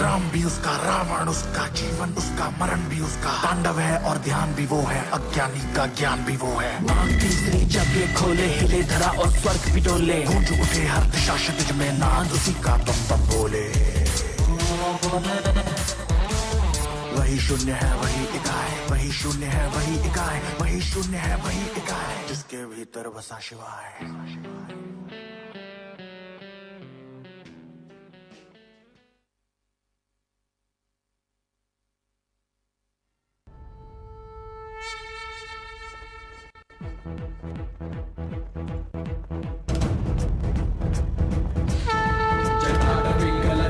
राम भी उसका रावण उसका जीवन उसका मरण भी उसका तांडव है और ध्यान भी वो है अज्ञानी का ज्ञान भी वो है मांग तीसरी जब ये खोले हिले धरा और स्वर्ग भी डोले गूंज उठे हर दिशा क्षितिज में नाद उसी का बम बम बोले वही शून्य है वही इकाई वही शून्य है वही इकाई वही शून्य है वही इकाई जिसके भीतर बसा शिवाय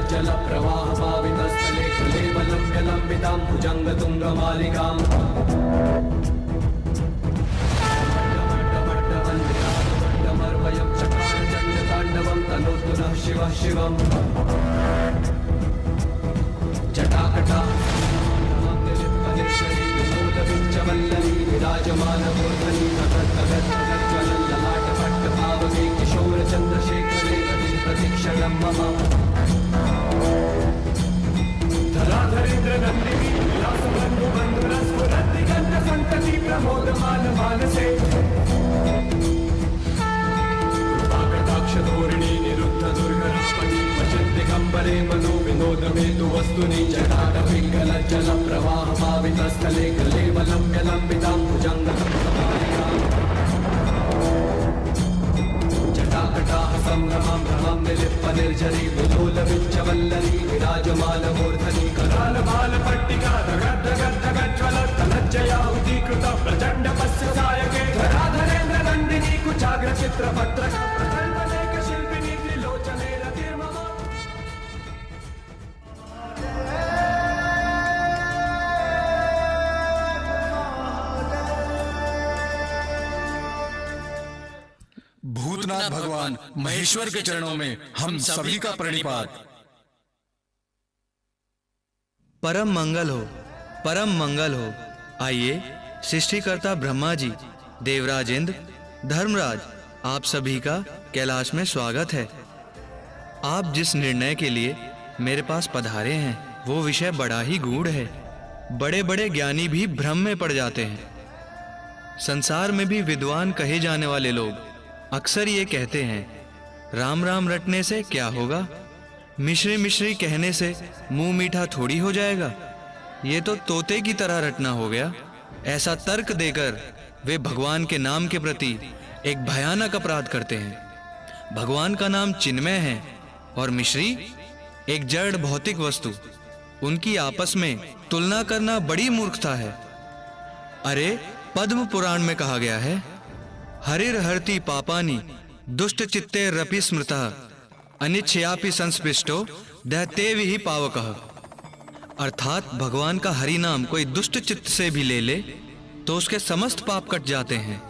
जल प्रवाह पावितस्थले कलेवलम्ब्य लम्बितां भुजङ्गतुङ्गमालिकाम् डमर्वयं चकारचण्डताण्डवं तनोतु नः शिवः शिवम् जटाकटा विमूलविञ्चवल्लरी विराजमानमूर्धनि तगज्ज्वलल्ललाटपट्टपावके किशोरचन्द्रशेखरे प्रतिक्षणं मम धराधरेन्द्र नन्दिनी विलासबन्धु बन्धुरस्फुरद्दिगन्ध सन्तति प्रमोदमान मानसे कृपाकटाक्षधोरिणी निरुद्ध दुर्गरापणी क्वचित् दिगम्बरे मनो विनोद मेतु वस्तुनि जटाटपिङ्गलज्जल प्रवाह पावितस्थले कलेवलम्ब्य लम्बितां भुजङ्गतुङ्गमालिकाम् जटाकटाः सम्भ्रमं भ्रमं निलिप्प निर्झरी विलोलविञ्चवल्लरी विराजमानमूर्धनि करालबालपट्टिका धगद्धगद्धगज्ज्वलत्तलज्जयाहुतीकृत प्रचण्डपस्य सायके धराधरेन्द्र नन्दिनी कुचाग्रचित्रपत्रक प्रकल्पलेखशिल्पिनी त्रिलोचने रतिर्मम भूतनाथ भगवान महेश्वर के चरणों में हम सभी का प्रणिपात। परम मंगल हो, परम मंगल हो। आइए, सृष्टिकर्ता ब्रह्मा जी, देवराज इंद्र, धर्मराज, आप सभी का कैलाश में स्वागत है। आप जिस निर्णय के लिए मेरे पास पधारे हैं वो विषय बड़ा ही गूढ़ है। बड़े बड़े ज्ञानी भी भ्रम में पड़ जाते हैं। संसार में भी विद्वान कहे जाने वाले लोग अक्सर ये कहते हैं, राम राम रटने से क्या होगा, मिश्री मिश्री कहने से मुंह मीठा थोड़ी हो जाएगा, ये तो तोते की तरह रटना हो गया। ऐसा तर्क देकर वे भगवान के नाम के प्रति एक भयानक अपराध करते हैं। भगवान का नाम चिन्मय है और मिश्री एक जड़ भौतिक वस्तु। उनकी आपस में तुलना करना बड़ी मूर्खता है। अरे, पद्म पुराण में कहा गया है, हरिर हरति पापानि दुष्ट चित्ते रपि स्मृतः अनिच्छयापि संस्पृष्टो दहतेव ही पावकः। अर्थात भगवान का हरि नाम कोई दुष्ट चित्त से भी ले ले तो उसके समस्त पाप कट जाते हैं।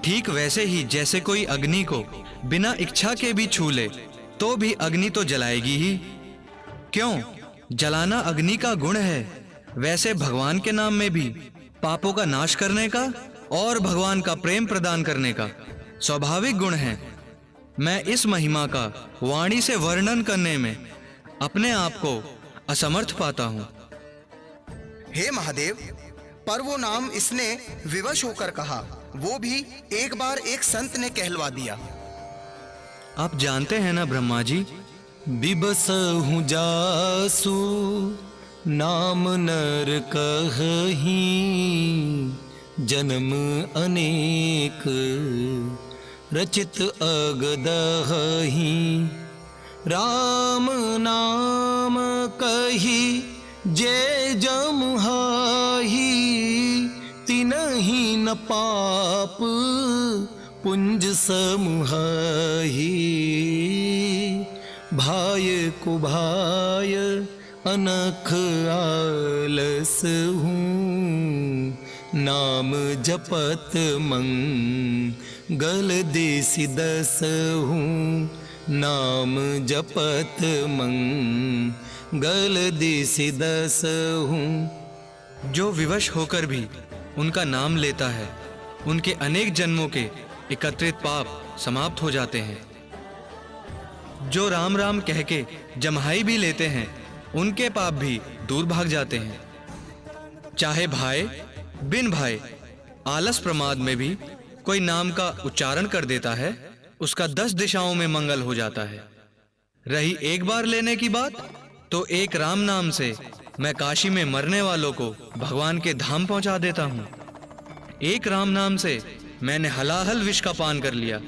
ठीक वैसे ही जैसे कोई अग्नि को बिना इच्छा के भी छू ले तो भी अग्नि तो जलाएगी ही। क्यों? जलाना अग्नि का गुण है। वैसे भगवान के नाम में भी पापों का नाश करने का और भगवान का प्रेम प्रदान करने का स्वाभाविक गुण है। मैं इस महिमा का वाणी से वर्णन करने में अपने आप को असमर्थ पाता हूं। हे महादेव, पर वो नाम इसने विवश होकर कहा, वो भी एक बार एक संत ने कहलवा दिया। आप जानते हैं ना ब्रह्मा जी, बिबसहु जासु नाम नर कहही, जन्म अनेक रचित अगदहि। राम नाम कही जे जमुहाही, तिनहि न पाप पुंज समुहाही। भाय कुभाय अनख आलस हूँ, नाम जपत मंगल देसी दस हूँ, नाम जपत मंगल देसी दस हूँ। जो विवश होकर भी उनका नाम लेता है, उनके अनेक जन्मों के एकत्रित पाप समाप्त हो जाते हैं। जो राम राम कह के जम्हाई भी लेते हैं, उनके पाप भी दूर भाग जाते हैं। चाहे भाई बिन भाई आलस प्रमाद में भी कोई नाम का उच्चारण कर देता है, उसका 10 दिशाओं में मंगल हो जाता है। रही एक बार लेने की बात, तो एक राम नाम से मैं काशी में मरने वालों को भगवान के धाम पहुंचा देता हूं। एक राम नाम से मैंने हलाहल विष का पान कर लिया।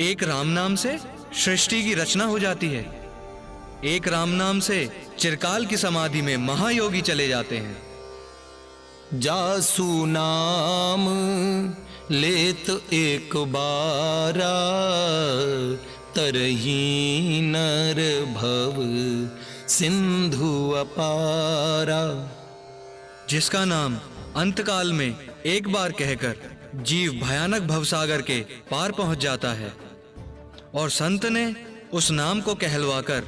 एक राम नाम से सृष्टि की रचना हो जाती है। एक राम नाम से चिरकाल की समाधि में महायोगी चले जाते हैं। जासु नाम लेत एक बारा, तरही नर भव सिंधु अपारा। जिसका नाम अंतकाल में एक बार कहकर जीव भयानक भवसागर के पार पहुंच जाता है, और संत ने उस नाम को कहलवाकर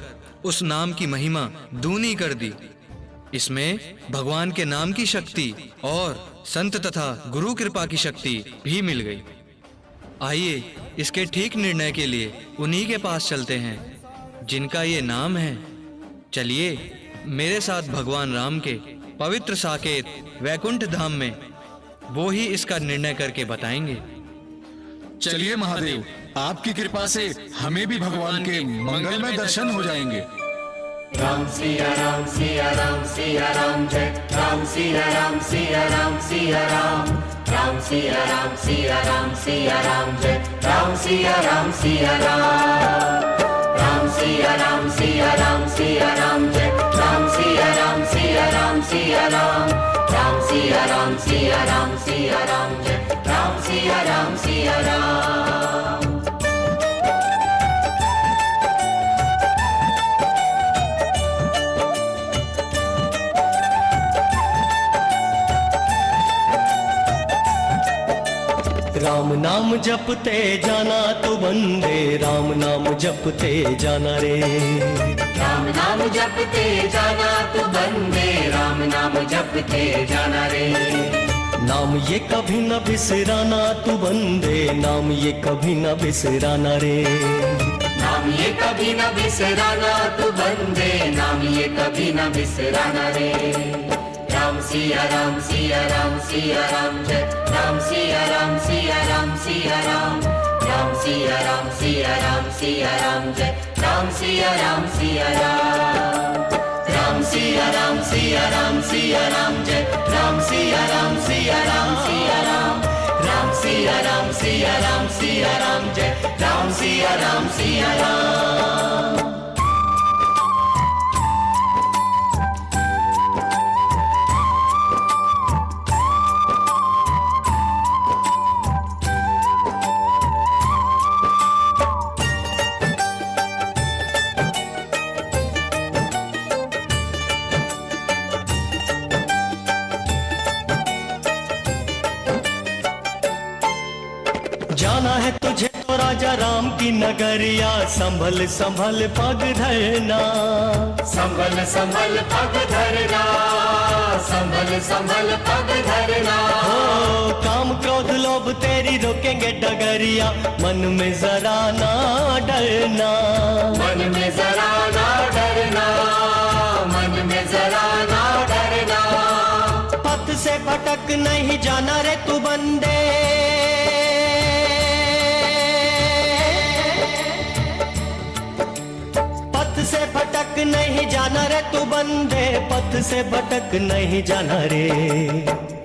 उस नाम की महिमा दूनी कर दी। इसमें भगवान के नाम की शक्ति और संत तथा गुरु कृपा की शक्ति भी मिल गई। आइए, इसके ठीक निर्णय के लिए उन्हीं के पास चलते हैं जिनका ये नाम है। चलिए मेरे साथ भगवान राम के पवित्र साकेत वैकुंठ धाम में, वो ही इसका निर्णय करके बताएंगे। चलिए महादेव, आपकी कृपा से हमें भी भगवान के मंगलमय दर्शन हो जाएंगे। राम सिया राम सिया राम सिया राम जय राम सिया राम सिया राम सिया राम। राम सिया राम सिया राम सिया राम जय राम सिया राम सिया राम। राम सिया राम सिया राम सिया राम जय राम सिया राम सिया राम सिया राम। राम सिया राम सिया राम सिया राम जय राम सिया राम सिया राम। राम नाम जपते जाना तू बंदे, राम नाम जपते जाना रे। राम नाम जपते जाना तू बंदे, राम नाम जपते जाना रे। नाम ये कभी न बिसराना तू बंदे, नाम ये कभी न बिसराना रे। नाम ये कभी न बिसराना तू बंदे, नाम ये कभी न बिसराना रे। राम सिया राम सिया राम सिया राम जय राम सिया राम सिया राम सिया राम। राम सिया राम सिया राम सिया राम जय राम सिया राम सिया राम। राम सिया राम सिया राम सिया राम जय राम सिया राम सिया राम सिया राम। राम सिया राम सिया राम सिया राम जय राम सिया राम सिया राम। जाना है तुझे तो राजा राम की नगरिया, संभल संभल पग धरना। संभल संभल पग धरना, संभल संभल पग धरना। हो काम क्रोध लोभ तेरी रोकेंगे डगरिया, मन में जरा ना डरना। मन में जरा ना डरना, मन में जरा ना डरना। पथ से भटक नहीं जाना रे तू बंदे, पथ से भटक नहीं जाना रे तू बंदे, पथ से भटक नहीं जाना रे।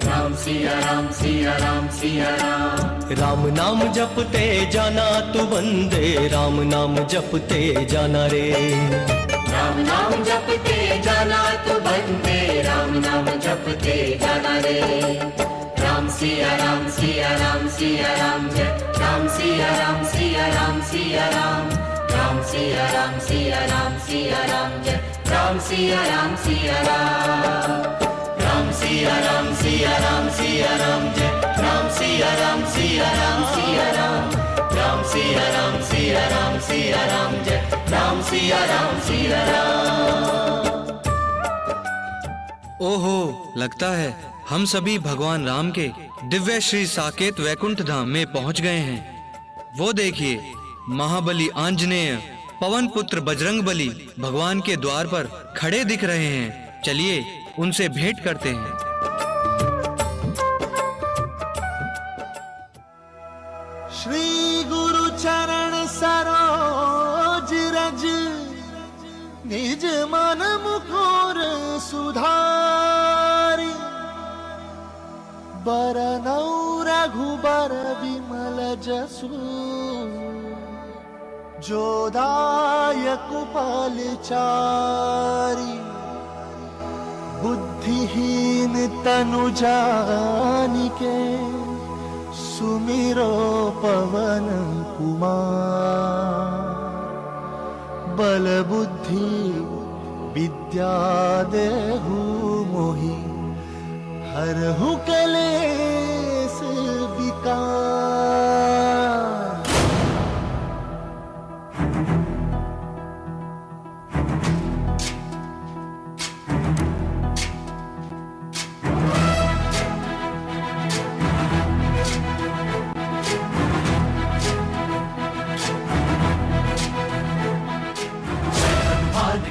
राम सिया राम सिया राम सिया राम। राम नाम जपते जाना तू बंदे, राम नाम जपते जाना रे। राम नाम जपते जाना तू बंदे, राम नाम जपते जाना रे। राम सिया राम सिया राम सिया राम जय राम सिया राम सिया राम सिया राम। राम सिया राम सिया राम सिया राम जय राम सिया राम सिया राम। राम सिया राम सिया राम सिया राम जय राम सिया राम सिया राम सिया राम। राम सिया राम सिया राम सिया राम जय राम सिया राम सिया राम। ओहो, लगता है हम सभी भगवान राम के दिव्य श्री साकेत वैकुंठ धाम में पहुंच गए हैं। वो देखिए, महाबली आंजनेय, पवन पुत्र बजरंग बली भगवान के द्वार पर खड़े दिख रहे हैं। चलिए उनसे भेंट करते हैं। श्री गुरु चरण सरोज रज, निज मन मुकुर सुधारी। बरनौ रघुबर विमल जसु, जो दायक फलचारी। बुद्धिहीन तनु जानिके, सुमिरो पवन कुमार। बल बुद्धि विद्या देहु मोहि, हरहु कलेस विकार।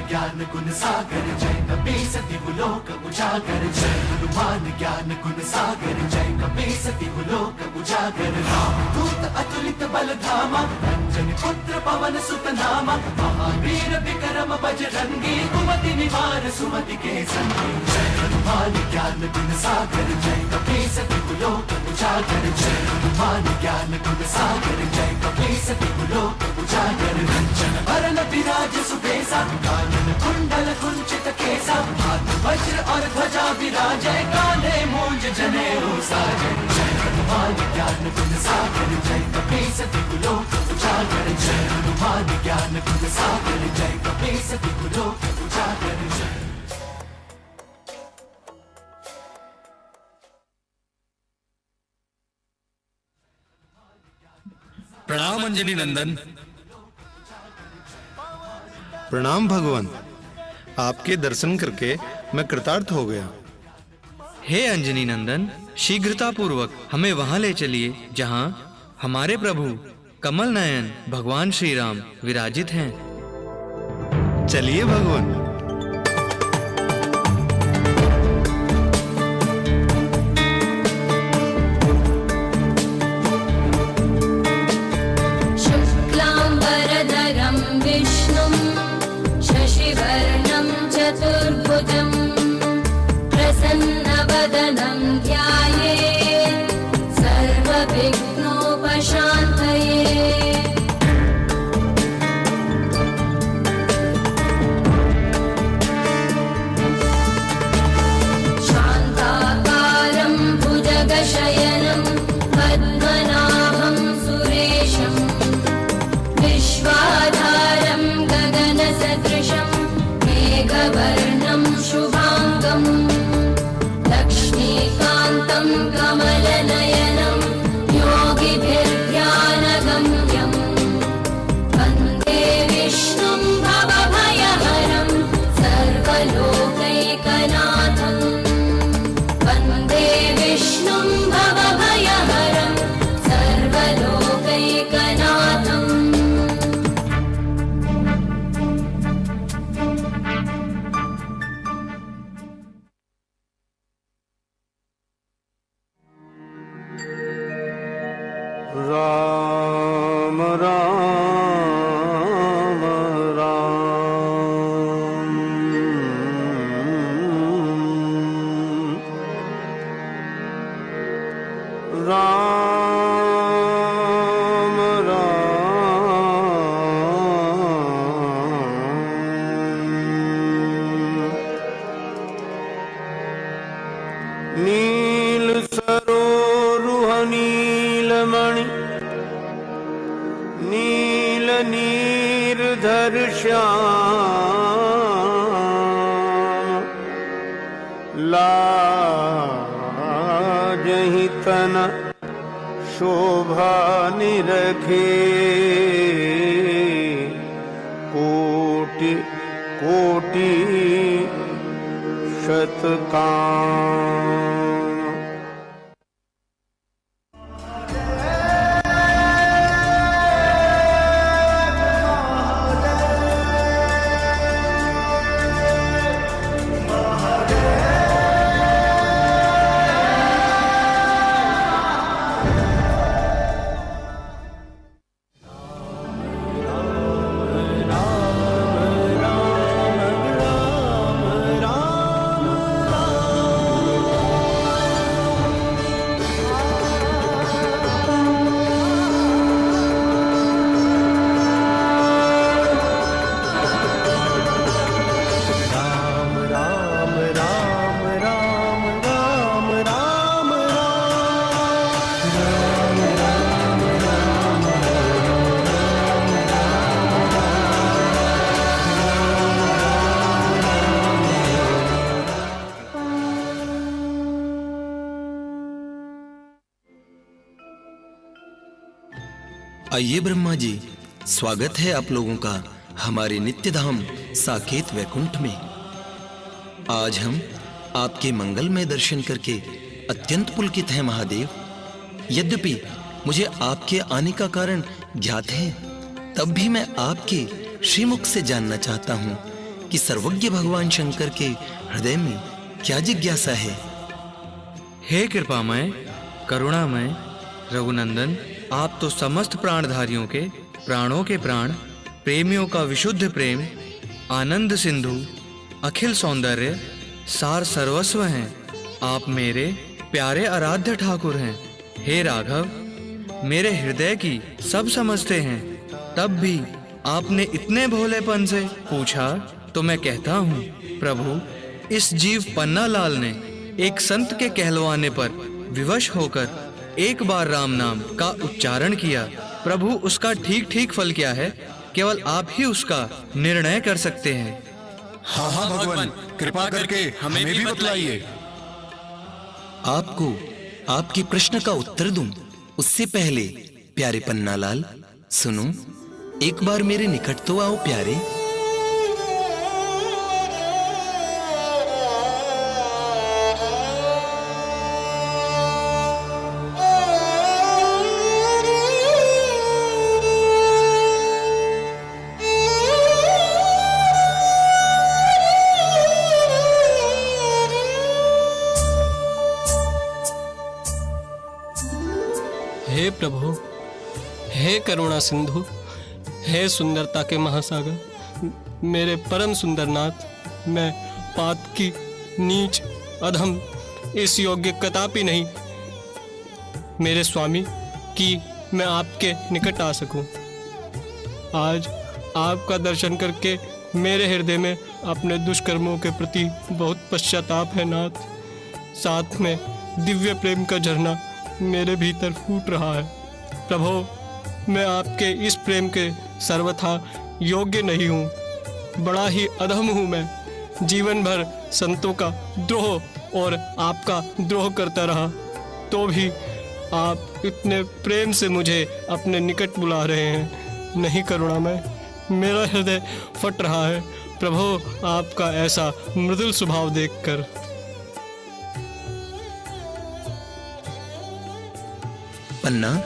ज्ञान गुण सागर जय कपीसति लोक उजागर। जय हनुमान ज्ञान गुण सागर जय कपीसति लोक उजागर। राम दूत अतुलित बल धामा, अंजनी पुत्र पवन सुत नामा। महावीर विक्रम बजरंगी, कुमति निवार सुमति के संगी। जय हनुमान ज्ञान गुण सागर जय कपीसति लोक उजागर। जय हनुमान ज्ञान गुण सागर जय कपीसति लोक उजागर। रंजन वरन विराज सुबेसा, कानन कुंडल कुंचित केसा। हाथ वज्र और ध्वजा विराजय, कान्हे मूंज जनेऊ साजय। जय हनुमान ज्ञान गुण सागर जय कपीसति लोक उजागर। जय हनुमान ज्ञान गुण सागर जय कपीसति लोक उजागर। जय प्रणाम अंजनी नंदन। प्रणाम भगवान, आपके दर्शन करके मैं कृतार्थ हो गया। हे अंजनी नंदन, शीघ्रता पूर्वक हमें वहां ले चलिए जहां हमारे प्रभु कमल नयन भगवान श्री राम विराजित हैं। चलिए भगवान। शुक्लांबरधरं विष्णुं शशिवर्णं चतुर्भुजं प्रसन्नवदनं ध्यायेत् सर्वविघ्नोपशान्तये। शान्ताकारं भुजगशयनं पद्मनाभं सुरेशं विश्वाधारं गगनसदृशं मेघवर्णं शुभाङ्गं लक्ष्मीकान्तं कमलनयनं योगिभिर्ध्यानगम्यं वन्दे विष्णुं भवभयहरं सर्वलोकैकनाथं। वन्दे विष्णुं भवभयहरं सर्वलोकैकनाथम्। राम राम राम, राम राम। नील सरोरुह नीलमणि नील नीरधर श्याम, लाजहि तन शोभा निरखे कोटि कोटि शतकाम। आइए ब्रह्मा जी, स्वागत है आप लोगों का हमारे नित्य धाम साकेत वैकुंठ में। आज हम आपके मंगलमय दर्शन करके अत्यंत पुलकित हैं महादेव। यद्यपि मुझे आपके आने का कारण ज्ञात है, तब भी मैं आपके श्रीमुख से जानना चाहता हूँ कि सर्वज्ञ भगवान शंकर के हृदय में क्या जिज्ञासा है। हे कृपामय, करुणामय, रघुनंदन, आप तो समस्त प्राणधारियों के प्राणों के प्राण, प्रेमियों का विशुद्ध प्रेम, आनंद सिंधु, अखिल सौंदर्य, सार सर्वस्व हैं। आप मेरे प्यारे आराध्य ठाकुर हैं। हे राघव, मेरे हृदय की सब समझते हैं, तब भी आपने इतने भोलेपन से पूछा तो मैं कहता हूँ प्रभु, इस जीव पन्ना लाल ने एक संत के कहलवाने पर विवश होकर एक बार राम नाम का उच्चारण किया। प्रभु, उसका ठीक ठीक फल क्या है, केवल आप ही उसका निर्णय कर सकते हैं। हाँ हाँ भगवान, कृपा करके हमें भी बतलाइए। आपको आपके प्रश्न का उत्तर दूं उससे पहले प्यारे पन्नालाल, सुनो, एक बार मेरे निकट तो आओ प्यारे। हे प्रभु, हे करुणा सिंधु, हे सुंदरता के महासागर, मेरे परम सुंदर नाथ, मैं पात की नीच अधम इस योग्य कदापि नहीं मेरे स्वामी कि मैं आपके निकट आ सकूं। आज आपका दर्शन करके मेरे हृदय में अपने दुष्कर्मों के प्रति बहुत पश्चाताप है नाथ। साथ में दिव्य प्रेम का झरना मेरे भीतर फूट रहा है। प्रभु, मैं आपके इस प्रेम के सर्वथा योग्य नहीं हूँ। बड़ा ही अधम हूँ मैं। जीवन भर संतों का द्रोह और आपका द्रोह करता रहा, तो भी आप इतने प्रेम से मुझे अपने निकट बुला रहे हैं। नहीं करुणामय, मेरा हृदय फट रहा है प्रभु आपका ऐसा मृदुल स्वभाव देखकर। पन्ना,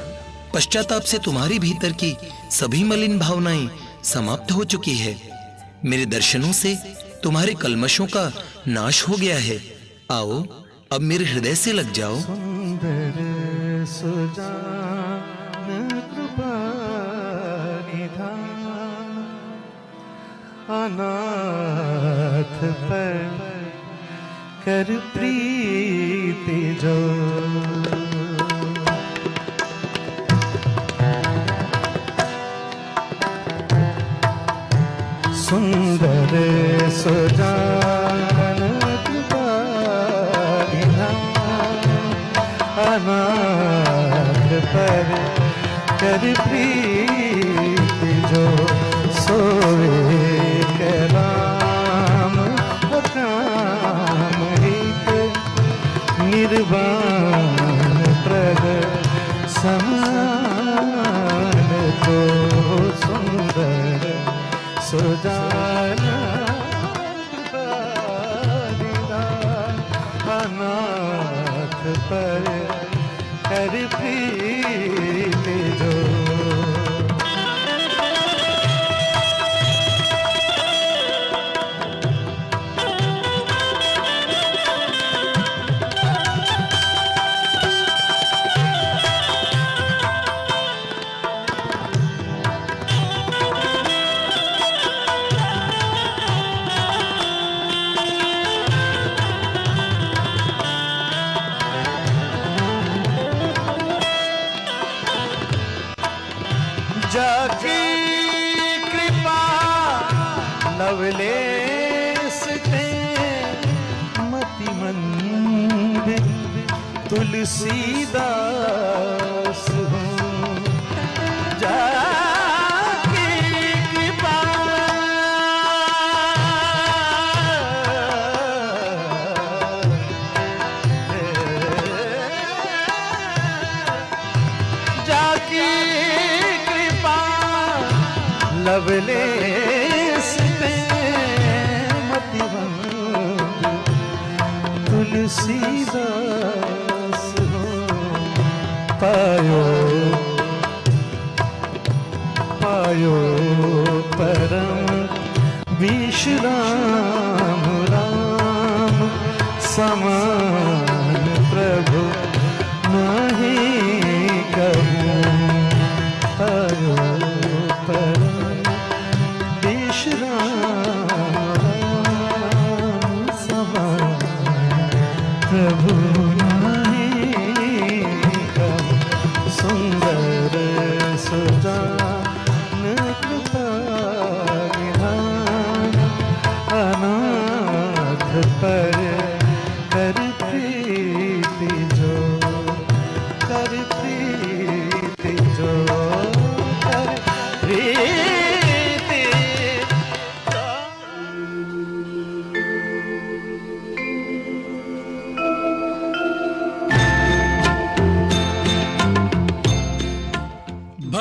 पश्चाताप से तुम्हारी भीतर की सभी मलिन भावनाएं समाप्त हो चुकी है। मेरे दर्शनों से तुम्हारे कल्मशों का नाश हो गया है। आओ, अब मेरे हृदय से लग जाओ। सुंदर सुजान कृपा निधान, अनाथ पर कर प्रीति जो। सुंदर सुजान कृपा निधान, अनाथ पर कर प्रीति जो। सोवे के राम काम हित, निर्वाण प्रद समान को। सुंदर सुजाना अनाथ पर कर प्रीति जो। जाकी कृपा लवलेस ते मति मंद तुलसीदास हूँ। जाकी कृपा जाकी लवलेस पे मतिवंत तुलसीदास हो। पायो पायो परम विश्राम राम, समान प्रभु नहीं कहूँ। पायो परम विश्राम, समान प्रभु नहीं कहूँ। सुंदर सुजान कृपा निधान, अनाथ पर कर प्रीति जो। कर प्रीति जो। कर प्रीति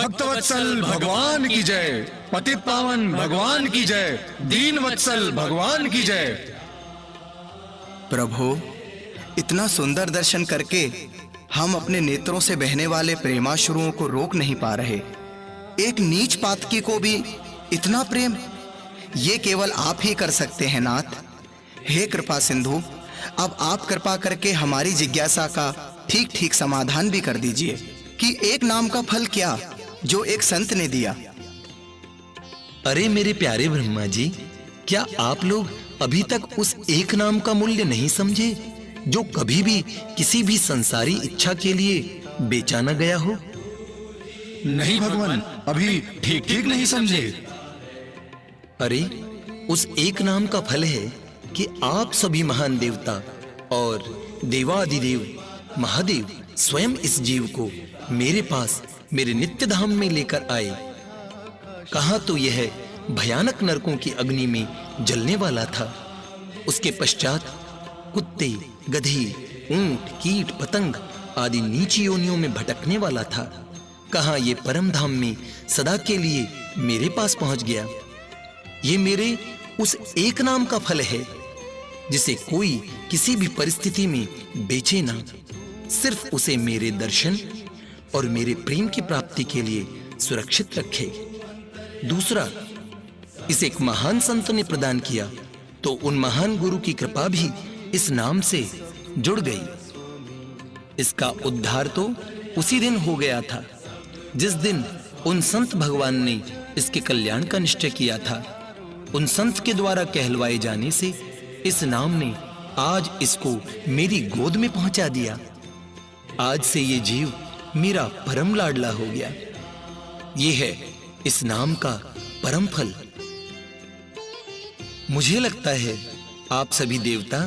भक्तवत्सल भगवान की जय, पतित पावन भगवान की जय, दीन वत्सल भगवान की जय। प्रभु, इतना सुंदर दर्शन करके हम अपने नेत्रों से बहने वाले प्रेमाश्रुओं को रोक नहीं पा रहे। एक नीच पातकी को भी इतना प्रेम, ये केवल आप ही कर सकते हैं नाथ। हे कृपा सिंधु, अब आप कृपा करके हमारी जिज्ञासा का ठीक ठीक समाधान भी कर दीजिए कि एक नाम का फल क्या जो एक संत ने दिया। अरे मेरे प्यारे ब्रह्मा जी, क्या आप लोग अभी तक उस एक नाम का मूल्य नहीं समझे जो कभी भी किसी भी संसारी इच्छा के लिए बेचा न गया हो? नहीं भगवान, अभी ठीक ठीक नहीं समझे। अरे उस एक नाम का फल है कि आप सभी महान देवता और देवादिदेव महादेव स्वयं इस जीव को मेरे पास मेरे नित्य धाम में लेकर आए। कहा तो यह भयानक नरकों की अग्नि में जलने वाला था। उसके पश्चात कुत्ते, गधे, ऊंट, कीट, पतंग आदि नीची योनियों में भटकने वाला था। कहा ये परम धाम में सदा के लिए मेरे पास पहुंच गया। ये मेरे उस एक नाम का फल है जिसे कोई किसी भी परिस्थिति में बेचे ना, सिर्फ उसे मेरे दर्शन और मेरे प्रेम की प्राप्ति के लिए सुरक्षित रखे। दूसरा, इसे एक महान संत ने प्रदान किया तो उन महान गुरु की कृपा भी इस नाम से जुड़ गई। इसका उद्धार तो उसी दिन हो गया था जिस दिन उन संत भगवान ने इसके कल्याण का निश्चय किया था। उन संत के द्वारा कहलवाए जाने से इस नाम ने आज इसको मेरी गोद में पहुंचा दिया। आज से ये जीव मेरा परम लाडला हो गया। ये है इस नाम का परम फल। मुझे लगता है आप सभी देवता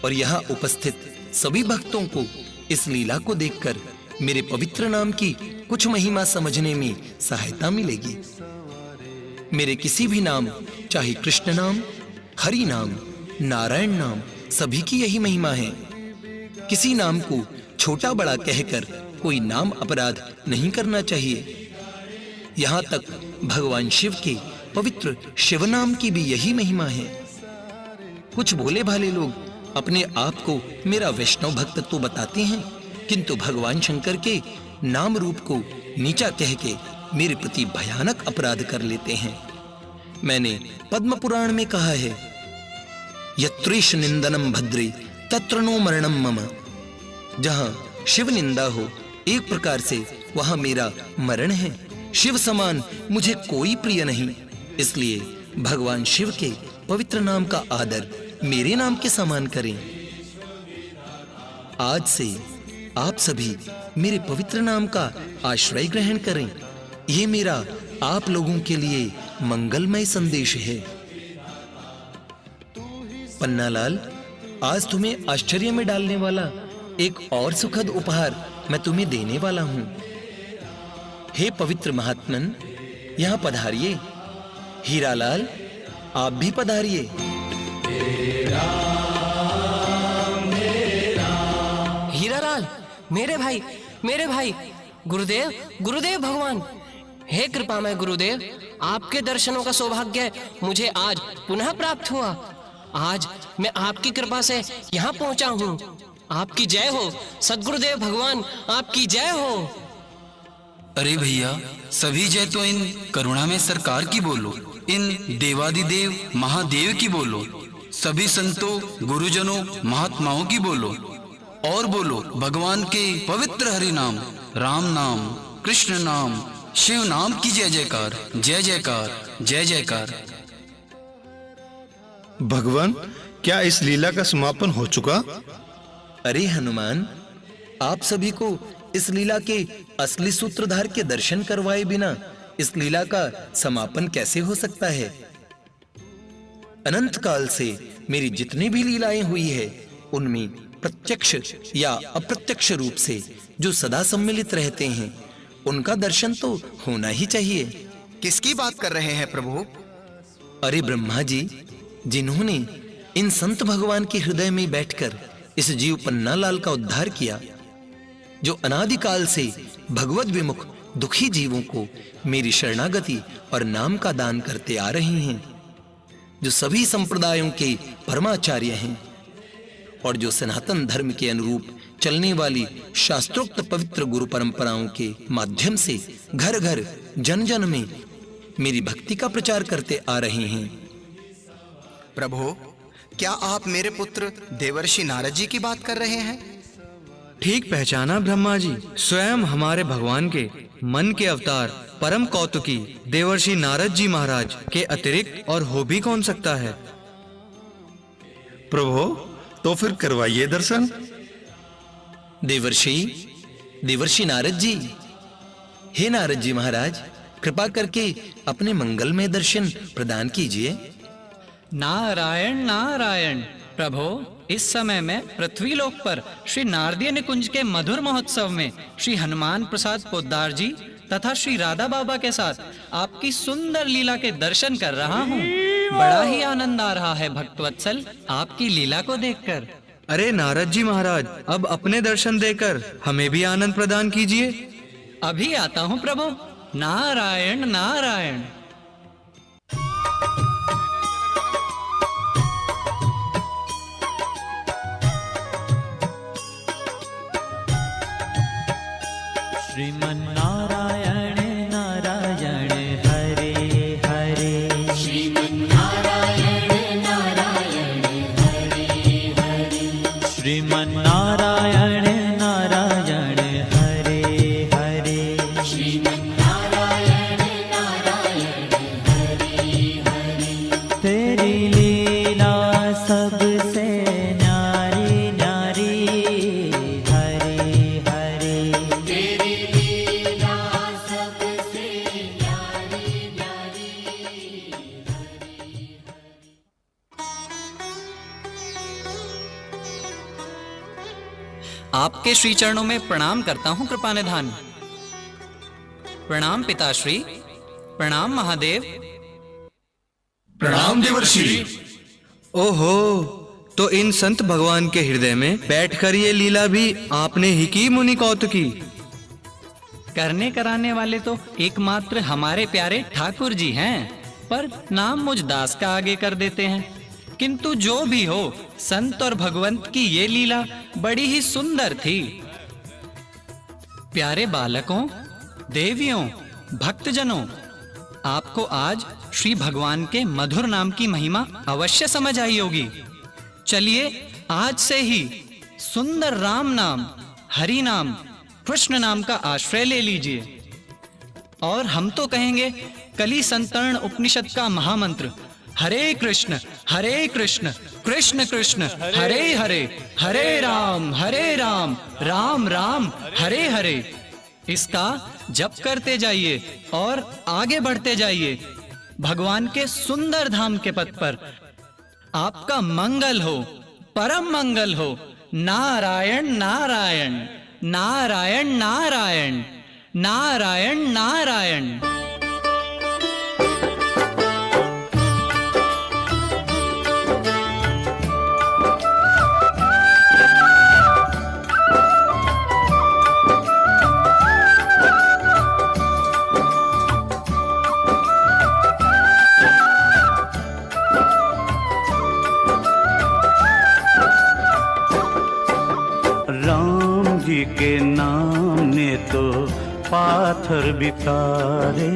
और यहाँ उपस्थित सभी भक्तों को इस लीला को देखकर मेरे पवित्र नाम की कुछ महिमा समझने में सहायता मिलेगी। मेरे किसी भी नाम, चाहे कृष्ण नाम, हरि नाम, नारायण नाम, सभी की यही महिमा है। किसी नाम को छोटा बड़ा कहकर कोई नाम अपराध नहीं करना चाहिए। यहाँ तक भगवान शिव के पवित्र शिव नाम की भी यही महिमा है। कुछ भोले भाले लोग अपने आप को मेरा वैष्णव भक्त तो बताते हैं, किंतु भगवान शंकर के नाम रूप को नीचा कह के मेरे प्रति भयानक अपराध कर लेते हैं। मैंने पद्म पुराण में कहा है, यत्रेश निंदनम भद्रे तत्र नो मरणम मम। जहां शिव निंदा हो एक प्रकार से वहां मेरा मरण है। शिव समान मुझे कोई प्रिय नहीं, इसलिए भगवान शिव के पवित्र नाम का आदर मेरे नाम के समान करें। आज से आप सभी मेरे पवित्र नाम का आश्रय ग्रहण करें। यह मेरा आप लोगों के लिए मंगलमय संदेश है। पन्नालाल, आज तुम्हें आश्चर्य में डालने वाला एक और सुखद उपहार मैं तुम्हें देने वाला हूं। हे पवित्र महात्मन, यहां पधारिए। हीरालाल, आप भी पधारिए। हीरालाल, मेरे भाई, गुरुदेव, गुरुदेव भगवान। हे कृपामय गुरुदेव, आपके दर्शनों का सौभाग्य मुझे आज पुनः प्राप्त हुआ। आज मैं आपकी कृपा से यहाँ पहुँचा हूँ। आपकी जय हो सद्गुरुदेव भगवान, आपकी जय हो। अरे भैया, सभी जय तो इन करुणा में सरकार की बोलो, इन देवादिदेव महादेव की बोलो, सभी संतों, गुरुजनों, महात्माओं की बोलो, और बोलो भगवान के पवित्र हरि नाम, राम नाम, कृष्ण नाम, शिव नाम की जय जयकार, जय जयकार, जय जयकार। भगवान, क्या इस लीला का समापन हो चुका? अरे हनुमान, आप सभी को इस लीला के असली सूत्रधार के दर्शन करवाए बिना इस लीला का समापन कैसे हो सकता है? अनंत काल से मेरी जितनी भी लीलाएं हुई है, उनमें प्रत्यक्ष या अप्रत्यक्ष रूप से जो सदा सम्मिलित रहते हैं, उनका दर्शन तो होना ही चाहिए। किसकी बात कर रहे हैं प्रभु? अरे ब्रह्मा जी, जिन्होंने इन संत भगवान के हृदय में बैठकर इस जीव पन्नालाल का उद्धार किया, जो अनादिकाल से भगवत विमुख दुखी जीवों को मेरी शरणागति और नाम का दान करते आ रही हैं, जो सभी संप्रदायों के परमाचार्य हैं और जो सनातन धर्म के अनुरूप चलने वाली शास्त्रोक्त पवित्र गुरु परंपराओं के माध्यम से घर घर जन जन में मेरी भक्ति का प्रचार करते आ रहे हैं। प्रभु, क्या आप मेरे पुत्र देवर्षि नारद जी की बात कर रहे हैं? ठीक पहचाना ब्रह्मा जी। स्वयं हमारे भगवान के मन के अवतार परम कौतुकी देवर्षि नारद जी महाराज के अतिरिक्त और हो भी कौन सकता है। प्रभु, तो फिर करवाइए दर्शन। देवर्षि नारद जी, हे नारद जी महाराज, कृपा करके अपने मंगलमय दर्शन प्रदान कीजिए। नारायण नारायण। प्रभु, इस समय में पृथ्वी लोक पर श्री नारदीय निकुंज के मधुर महोत्सव में श्री हनुमान प्रसाद पोद्दार जी तथा श्री राधा बाबा के साथ आपकी सुंदर लीला के दर्शन कर रहा हूँ। बड़ा ही आनंद आ रहा है भक्तवत्सल आपकी लीला को देखकर। अरे नारद जी महाराज, अब अपने दर्शन देकर हमें भी आनंद प्रदान कीजिए। अभी आता हूँ प्रभु। नारायण नारायण। श्रीमन्नारायण नारायण हरे हरे। श्रीमन्नारायण नारायण हरे हरे। श्रीमन्नारायण नारायण हरे हरे। श्रीमन्नारायण नारायण हरे हरे। तेरी लीला सबसे न्यारी न्यारी हरे हरे। तेरी लीला सबसे न्यारी न्यारी आपके श्री चरणों में प्रणाम करता हूँ कृपा निधान। प्रणाम पिताश्री, प्रणाम महादेव। प्रणाम देवर्षि। ओहो, तो इन संत भगवान के हृदय में बैठकर ये लीला भी आपने ही की मुनि कौतुकी। करने कराने वाले तो एकमात्र हमारे प्यारे ठाकुर जी हैं, पर नाम मुझ दास का आगे कर देते हैं। किंतु जो भी हो, संत और भगवंत की ये लीला बड़ी ही सुंदर थी। प्यारे बालकों, देवियों, भक्तजनों, आपको आज श्री भगवान के मधुर नाम की महिमा अवश्य समझ आई होगी। चलिए आज से ही सुंदर राम नाम, हरि नाम, कृष्ण नाम का आश्रय ले लीजिए। और हम तो कहेंगे कली संतरण उपनिषद का महामंत्र हरे कृष्ण कृष्ण कृष्ण हरे हरे, हरे राम राम राम हरे हरे। इसका जप करते जाइए और आगे बढ़ते जाइए। भगवान के सुंदर धाम के पथ पर आपका मंगल हो, परम मंगल हो। नारायण नारायण नारायण नारायण नारायण नारायण। राम जी के नाम ने तो पाथर बितारे।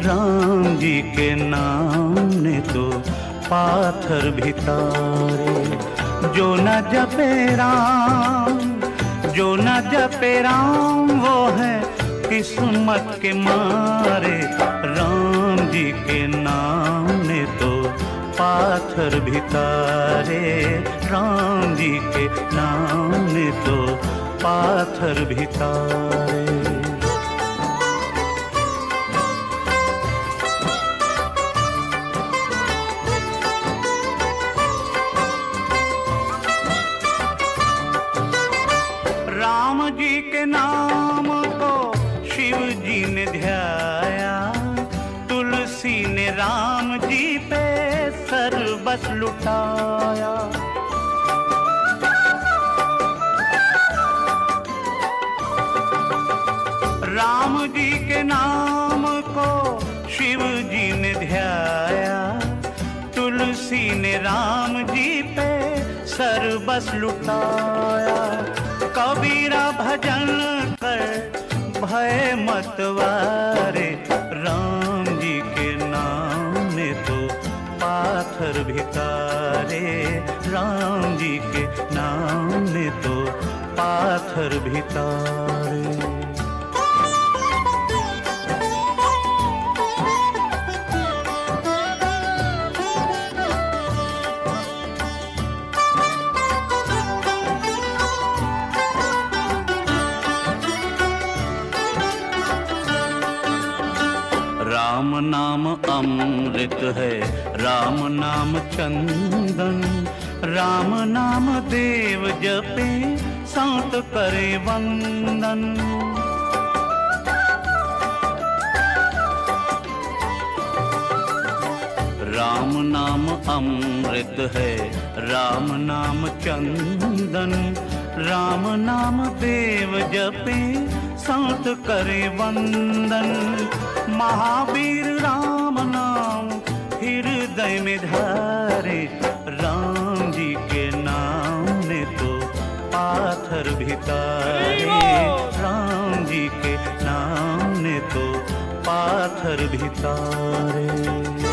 राम जी के नाम ने तो पाथर बितारे। जो न जपे राम, जो न जपे राम, वो है किस्मत के मारे। राम जी के नाम ने तो पाथर भितारे। राम जी के नाम ने तो पाथर भितारे। राम जी के नाम को शिव जी ने ध्याया। तुलसी ने राम जी पे सर्वस लुटाया। राम जी के शिव जी ने ध्याया, तुलसी ने राम जी पे सर्वस लुटाया। कबीरा भजन कर भय मतवारे, राम जी के नाम ने तो पाथर भितारे, राम जी के नाम ने तो पाथर भितारे। राम नाम अमृत है, राम नाम चंदन, राम नाम देव जपे संत करे वंदन। राम नाम अमृत है, राम नाम चंदन, राम नाम देव जपे संत करे वंदन। महावीर राम नाम हृदय में धारे, राम जी के नाम ने तो पाथर भितारे, राम जी के नाम ने तो पाथर भितारे।